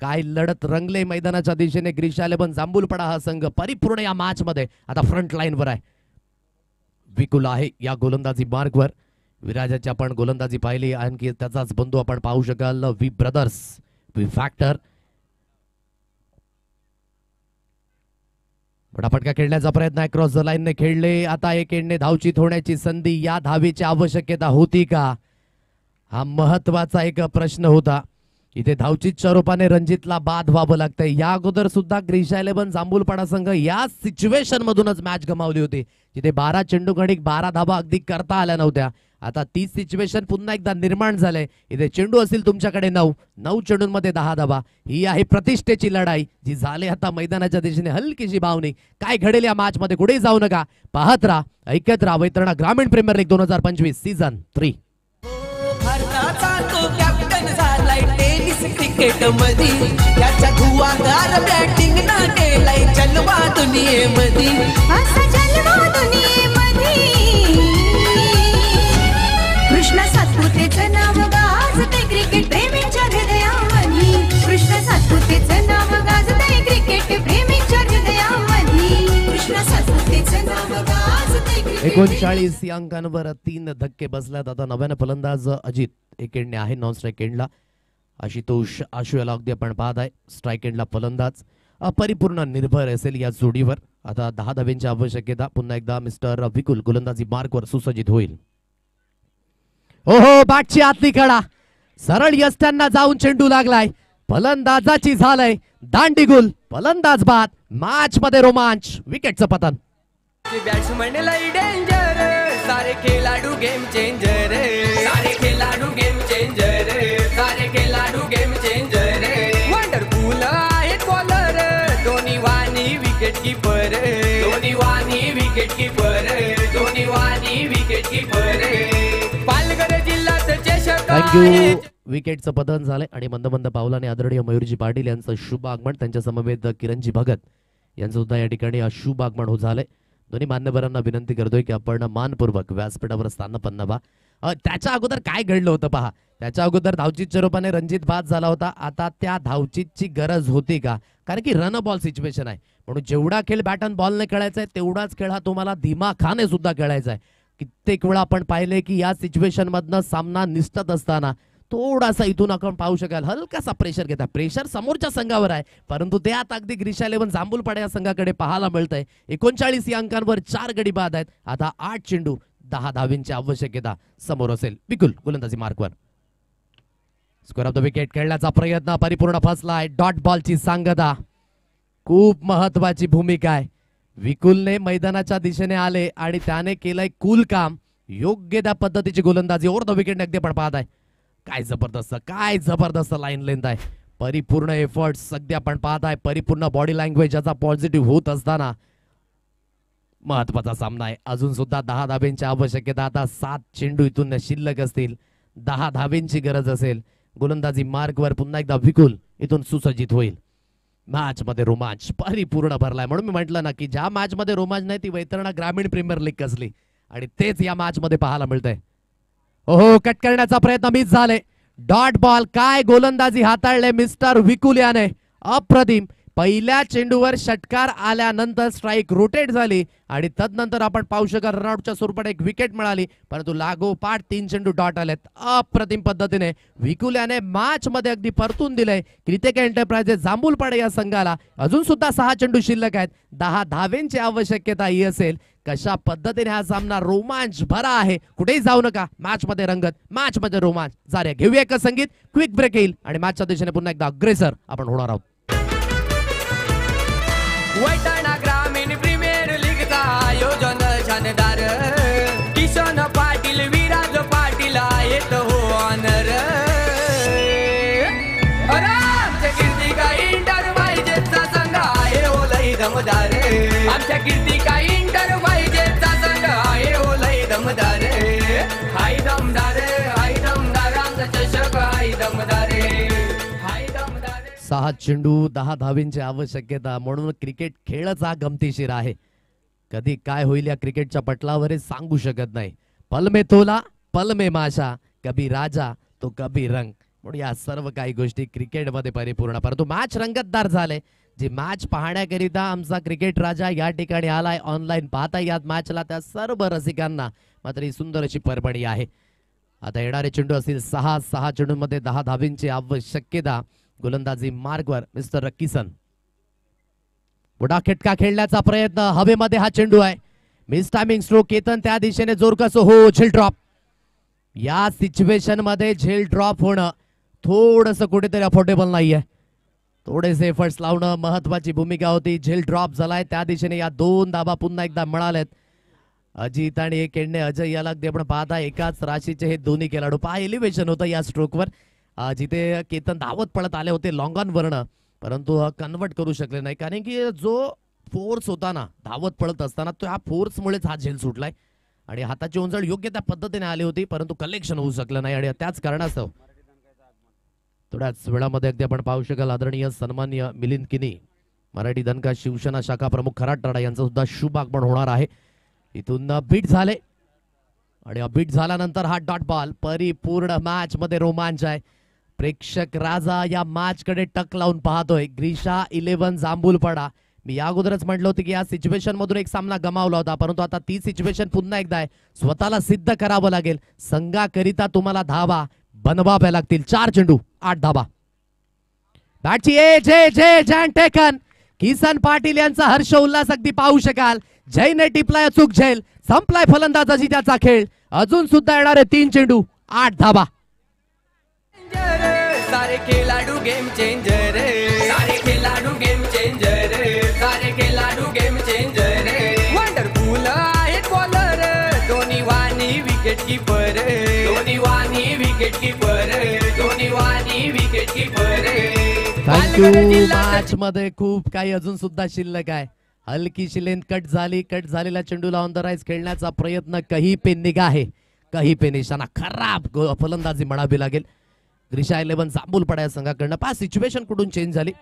काय लढत रंगले मैदानाच्या दिशेने. ग्रीशा 11 जांभूलपाडा हा संघ परिपूर्ण या मॅच मध्ये आता फ्रंट लाईनवर आहे. विकुल आहे या गोलंदाजी मार्गवर. विराजाची आपण गोलंदाजी पाहिली. आणखी त्याचाच बंधू आपण पाहू शकाल वी ब्रदर्स वी फॅक्टर. फटाफटका खेळण्याचा प्रयत्न आहे. क्रॉस द लाईनने खेळले. आता एक एंडने धावचीत होण्याची संधी. या धावेची आवश्यकता होती का हा महत्वाचा एक प्रश्न होता. इथे धावचीतच्या रूपाने रणजितला बाद व्हावं लागतंय. या अगोदर सुद्धा ग्रीशा 11 जांभूलपाडा संघ या सिच्युएशन मधूनच मॅच गमावली होती जिथे 12 चेंडू गडी 12 धावा अगदी करता आल्या नव्हत्या. आता तीच सिच्युएशन पुन्हा एकदा निर्माण झालंय. इथे चेंडू असतील तुमच्याकडे 9 चेंडूंमध्ये 10 धाबा. ही आहे प्रतिष्ठेची लढाई जी झाली आता मैदानाच्या दिशेने हलकीशी भावनिक. काय घडेल या मॅच मध्ये कुठेही जाऊ नका, पाहत राहा, ऐकत राहा. वैतरणा ग्रामीण प्रीमियर लीग 2025 सीझन 3. भारताचा तो कॅप्टन झालाय टेनिस क्रिकेट मध्ये, त्याच्या धुवागार बॅटिंग ना केलाय जलवा दुनियेमध्ये, असा जलवा दुनियेमध्ये. कृष्ण सातपुतेचं नाव गाजते क्रिकेट प्रेमींच्या हृदयामध्ये, कृष्ण सातपुतेचं नाव गाजते क्रिकेट प्रेमींच्या हृदयामध्ये, कृष्ण सातपुतेचं नाव गाजते क्रिकेट. 39 या अंकांवर 3 धक्के बसल्यात. आता नव्यानं फलंदाज अजित एक एंडने आहे नॉन स्ट्राईक एंडला. आशुतोष आशू याला अगदी आपण पाहत आहे स्ट्राईक एंडला फलंदाज. परिपूर्ण निर्भर असेल या जोडीवर. आता 10 धाब्यांची आवश्यकता. पुन्हा एकदा मिस्टर विकुल गोलंदाजी मार्कवर सुसज्जित होईल. ओहो, बॅटची आतली कडा सरळ यष्ट्यांना जाऊन चेंडू लागलाय. फलंदाजाची झालंय दांडीगुल. फलंदाज बाद. मॅच मध्ये रोमांच. विकेटचं पतन. बॅट्समन लई डेंजर, सारे खिलाडू गेम चेंजर, सारे खिलाडू गेम चेंजर, सारे खिलाडू गेम चेंजर. वंडरफुल आहेत बॉलर, दोन्ही वाणी विकेट कीपर, दोन्ही वाणी विकेट कीपर, दोन्ही वाणी विकेट कीपर. पालघर जिल्ह्यात चषक थँक्यू. विकेटचं पतन झालंय आणि मंद मंद पावलाने आदरणीय मयूरजी पाटील यांचं शुभ आगमन. त्यांच्या समवेत किरणजी भगत यांचं सुद्धा या ठिकाणी शुभ आगमन झालंय. दोन्ही मान्यवरांना विनंती करतोय की आपण मानपूर्वक व्यासपीठावर स्थान व्हा. त्याच्या अगोदर काय घडलं होतं पहा. त्याच्या अगोदर धावचीतच्या रूपाने रणजित बाद झाला होता. आता त्या धावचीतची गरज होती का? कारण की रन बॉल सिच्युएशन आहे, म्हणून जेवढा खेळ बॅट अँड बॉलने खेळायचा आहे तेवढाच खेळ हा तुम्हाला दिमाखाने सुद्धा खेळायचा आहे. कित्येक वेळा आपण पाहिले की या सिच्युएशन मधनं सामना निसटत असताना थोडासा इथून आपण पाहू शकाल हलकासा प्रेशर घेता. प्रेशर समोरच्या संघावर आहे, परंतु ते आता अगदी ग्रीशा 11 जांभूलपाडा या संघाकडे पाहायला मिळतंय. 39 या अंकांवर 4 गडी बाद आहेत. आता 8 चेंडू 10 धावींची आवश्यकता समोर असेल. विकुल गोलंदाजी मार्कवर. स्क्वेअर ऑफ द विकेट खेळण्याचा प्रयत्न परिपूर्ण फसलाय. डॉट बॉलची सांगता खूप महत्वाची भूमिका आहे. विकुलने मैदानाच्या दिशेने आले आणि त्याने केलंय कूल काम. योग्य त्या पद्धतीची गोलंदाजी ओव्हर द विकेट अगदी पण पाहत आहे. काय जबरदस्त लाईन लेंथ आहे. परिपूर्ण एफर्ट्स सध्या आपण पाहत आहे. परिपूर्ण बॉडी लँग्वेज याचा पॉझिटिव्ह होत असताना महत्वाचा सामना आहे. अजून सुद्धा 10 धाब्यांची आवश्यकता. आता 7 चेंडू इथून शिल्लक असतील. 10 धाब्यांची गरज असेल. गोलंदाजी मार्कवर पुन्हा एकदा विकुल इथून सुसज्जित होईल. मॅच मध्ये रोमांच परिपूर्ण भरलाय. म्हणून मी म्हटलं ना की ज्या मॅच मध्ये रोमांच नाही ती वैतरणा ग्रामीण प्रीमियर लीग कसली, आणि तेच या मॅच मध्ये पाहायला मिळतंय. ओहो, कट करण्याचा प्रयत्न मिस झाले. Dot ball. काय गोलंदाजी हाताळले मिस्टर विकुल याने. अप्रतिम. पहिल्या चेंडूवर षटकार आल्यानंतर स्ट्राईक रोटेट झाली आणि तदनंतर आपण पाहू शकाल रनआउटच्या स्वरूपात एक विकेट मिळाली, परंतु लागोपाठ 3 चेंडू डॉट आलेत. अप्रतिम पद्धतीने विकुल याने मॅच मध्ये अगदी परतून दिलंय. क्रिकेट एंटरप्राइजेस जांभूलपाडा या संघाला अजून सुद्धा 6 चेंडू शिल्लक आहेत. 10 धावेंची आवश्यकता ही असेल. कशा पद्धतीने हा सामना रोमांच भरा आहे. कुठेही जाऊ नका. मॅच मध्ये रंगत, मॅच मध्ये रोमांच. जाऊया घेऊया एक संगीत. क्विक ब्रेक येईल आणि मॅचच्या दिशेने पुन्हा एकदा अग्रेसर आपण होणार आहोत. वैतरणा ग्रामीण प्रीमियर लीगचा आयोजन शानदार. किशन पाटील विराज पाटील आहेत हो ऑनर. आमच्या कीर्तिका इंटरप्राइजेसचा संघ आहे हो लई दमदार. आमच्या कीर्तिका इंटरप्राइजेसचा संघ आहे हो लई दमदार. हाय दमदार, हाय दमदार, आमचा चषक हाय दमदार, हाय दमदार. 6 चेंडू 10 धावींची आवश्यकता. म्हणून क्रिकेट खेळच हा गमतीशीर आहे. कधी काय होईल या क्रिकेटच्या पटलावर हे सांगू शकत नाही. पल में तोला पल में माशा, कभी राजा तो कभी रंग. म्हणून या सर्व काही गोष्टी क्रिकेटमध्ये परिपूर्ण. परंतु मॅच रंगतदार झाले. जी मॅच पाहण्याकरिता आमचा क्रिकेट राजा या ठिकाणी आलाय. ऑनलाईन पाहता या मॅचला त्या सर्व रसिकांना मात्र ही सुंदर अशी पर्वणी आहे. आता येणारे चेंडू असतील 6 चेंडूंमध्ये 10 धावींची आवश्यकता. गोलंदाजी मार्कवर मिस्टर किसन. मोठा खटका खेळण्याचा प्रयत्न. हवेमध्ये हा चेंडू आहे. Miss timing stroke. केतन त्या दिशेने जोरकस. हो, झेल ड्रॉप. या सिच्युएशन मध्ये झेल ड्रॉप होणं थोडंसं कुठेतरी अफोर्डेबल नाहीये. थोडेसे एफर्ट्स लावणं महत्वाची भूमिका होती. झेल ड्रॉप झालाय. त्या दिशेने या 2 धाबा पुन्हा एकदा मिळालेत. अजित आणि एक एंडने अजय याला अगदी आपण पाहता एकाच राशीचे हे दोन्ही खेळाडू. पहा एलिव्हेशन होतं या स्ट्रोकवर, जिथे केतन धावत पळत आले होते लॉंग ऑन वरनं, परंतु कन्वर्ट करू शकले नाही कारण की जो फोर्स होता ना धावत पळत असताना तो ह्या फोर्समुळेच हा झेल सुटलाय आणि हाताची उंचळ योग्य त्या पद्धतीने आली होती परंतु कलेक्शन होऊ शकलं नाही आणि त्याच कारणास्तव थोड्याच वेळामध्ये अगदी आपण पाहू शकाल आदरणीय सन्माननीय मिलिंद किनी मराठी दणका शिवसेना शाखा प्रमुख खराटराडा यांचं सुद्धा शुभ आगमन होणार आहे. इथून बीट झाले आणि बीट झाल्यानंतर हा डॉट बॉल. परिपूर्ण मॅच मध्ये रोमांच आहे. प्रेक्षक राजा या मॅच कडे टक लावून पाहतोय. ग्रीशा 11 जांभूलपाडा. मी या अगोदरच म्हटलं होतं की या सिच्युएशन मधून एक सामना गमावला होता परंतु आता ती सिच्युएशन पुन्हा एकदा आहे. स्वतःला सिद्ध करावं लागेल. संघाकरिता तुम्हाला धावा बनवाव्या लागतील. 4 चेंडू 8 धावा. बॅटची edge edge edge and taken. Kisan Patil यांचा हर्ष उल्हास अगदी पाहू शकाल. जयने टिपलाय अचूक झेल. संपलाय फलंदाजाची त्याचा खेळ. अजून सुद्धा येणारे 3 चेंडू 8 धावा. सारे खिलाडू गेम चेंजर, सारे खिलाडू गेम चेंजर, सारे खिलाडू गेम चेंजर. वंडरफुल आहेत बॉलर, दोन्ही वाणी विकेट कीपर, दोन्ही वाणी विकेट कीपर, दोन्ही वाणी विकेट कीपर. थँक्यू. मॅच मध्ये खूप काही अजून सुद्धा शिल्लक आहे. हलकीशी लेंथ कट झाली. कट झालेल्या चेंडूला ऑन द राईज खेळण्याचा प्रयत्न कही पे निगाह है, कही पे निशाणा. खराब फलंदाजी म्हणावी लागेल. ग्रीशा 11 जांभूलपाडा या संघाकडनं. पहा सिच्युएशन कुठून चेंज झाली.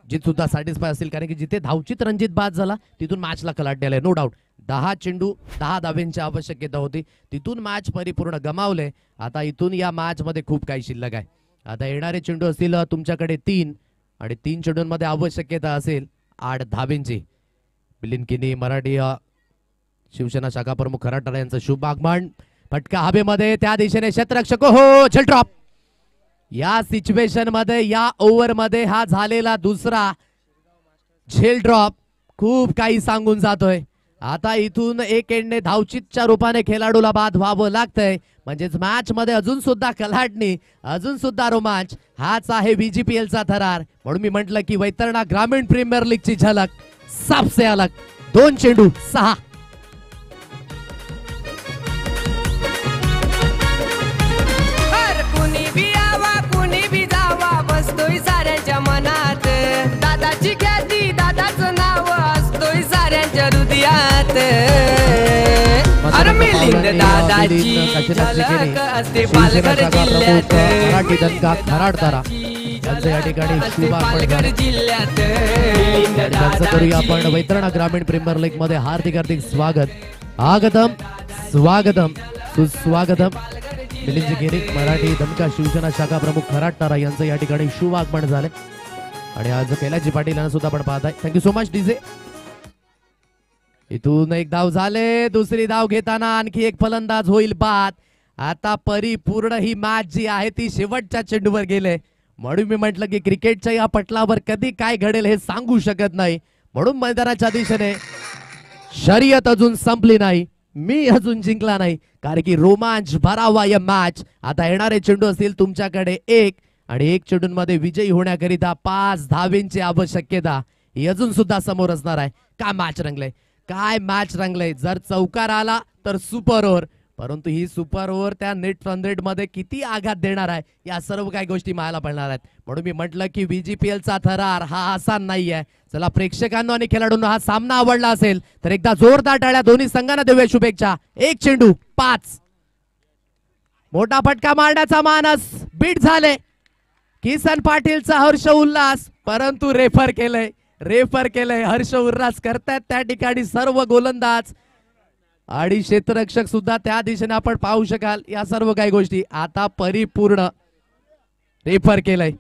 जीत सुद्धा सॅटिस्फाय असेल कारण की जिथे धावचित रणजित बाद झाला तिथून मॅचला कलाटलेला आहे नो डाऊट. 10 चेंडू 10 धाब्यांची आवश्यकता होती. तिथून मॅच परिपूर्ण गमावले. आता इथून या मॅच मध्ये खूप काही शिल्लक आहे. आता येणारे चेंडू असतील तुमच्याकडे 3 आणि 3 चेंडूंमध्ये आवश्यकता असेल 8 धाब्यांची. मिलिंद किनी मराठी शिवसेना शाखा प्रमुख खराटराडा यांचं शुभ आगमन. फटका हवेमध्ये त्या दिशेने क्षेत्ररक्षक हो झेल ड्रॉप. या सिच्युएशन मध्ये या ओव्हर मध्ये हा झालेला दुसरा झेल ड्रॉप खूप काही सांगून जातोय. आता इथून एक एंडने धावचितच्या रूपाने खेळाडूला बाद व्हावं लागतंय. म्हणजेच मॅच मध्ये अजून सुद्धा कलाटणी, अजून सुद्धा रोमांच. हाच आहे VGPL चा थरार. म्हणून मी म्हटलं की वैतरणा ग्रामीण प्रीमियर लीग ची झलक सबसे अलग. 2 चेंडू 6. कुणी बी यावा कुणी बी जावा बसतोय साऱ्यांच्या मनात. दादाची ख्याती दादाचं नाव असतोय साऱ्यांच्या हृदयात. अरे मिलिंद दादाची झलक असते पालघर जिल्ह्यात. मराठी दणका खराटराडा यांचं या ठिकाणी शुभ आगमन जिल्ह्यात. त्यांचं करूया आपण वैतरणा ग्रामीण प्रीमियर लीग मध्ये हार्दिक हार्दिक स्वागत. आगतम स्वागतम सुस्वागतम. मिलिंद गिरी मराठी दणका शिवसेना शाखा प्रमुख खराटराडा यांचं या ठिकाणी शुभ आगमन झाले आणि आज कैलाजी पाटील यांना सुद्धा आपण पाहताय. Thank you so much DJ. इथून एक धाव झाले. दुसरी धाव घेताना आणखी एक फलंदाज होईल बाद. आता परिपूर्ण ही मॅच जी आहे ती शेवटच्या चेंडूवर गेले. म्हणून मी म्हटलं की क्रिकेटच्या या पटलावर कधी काय घडेल हे सांगू शकत नाही. म्हणून मैदानाच्या दिशेने शर्यत अजून संपली नाही. मी अजून जिंकला नाही कारण की रोमांच भरावा या मॅच. आता येणारे चेंडू असतील तुमच्याकडे 1 आणि 1 चेंडूंमध्ये विजयी होण्याकरिता 5 धावेंची आवश्यकता ही अजून सुद्धा समोर असणार आहे. काय मॅच रंगले, काय मॅच रंगले. जर चौकार आला तर सुपर ओव्हर, परंतु ही सुपर ओव्हर त्या नेट रन रेट मध्ये किती आघात देणार आहे या सर्व काही गोष्टी पाहायला पडणार आहेत. म्हणून मी म्हटलं की VGPL चा थरार हा आसान नाहीये. चला प्रेक्षकांना आणि खेळाडूंना हा सामना आवडला असेल तर एकदा जोरदार टाळ्या दोन्ही संघांना देऊया शुभेच्छा. 1 चेंडू 5. मोठा फटका मारण्याचा मानस. बीट झाले. किसन पाटीलचा हर्ष उल्हास परंतु रेफर केलंय. हर्ष उल्हास करतायत त्या ठिकाणी सर्व गोलंदाज आणि क्षेत्ररक्षक सुद्धा त्या दिशेने आपण पाहू शकाल. या सर्व काही गोष्टी आता परिपूर्ण रेफर केलंय.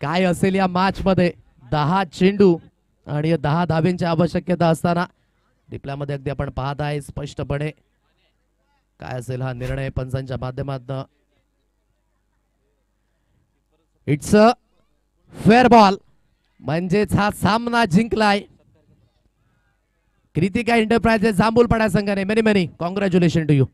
काय असेल या मॅच मध्ये 10 चेंडू आणि 10 धाब्यांची आवश्यकता असताना रिप्लायमध्ये अगदी आपण पाहत आहे स्पष्टपणे काय असेल हा निर्णय पंचांच्या माध्यमातून. It's a fair ball. म्हणजेच हा सामना जिंकलाय कृतिका एंटरप्राइजेस जांभूलपाडा संघाने. Many congratulation to you.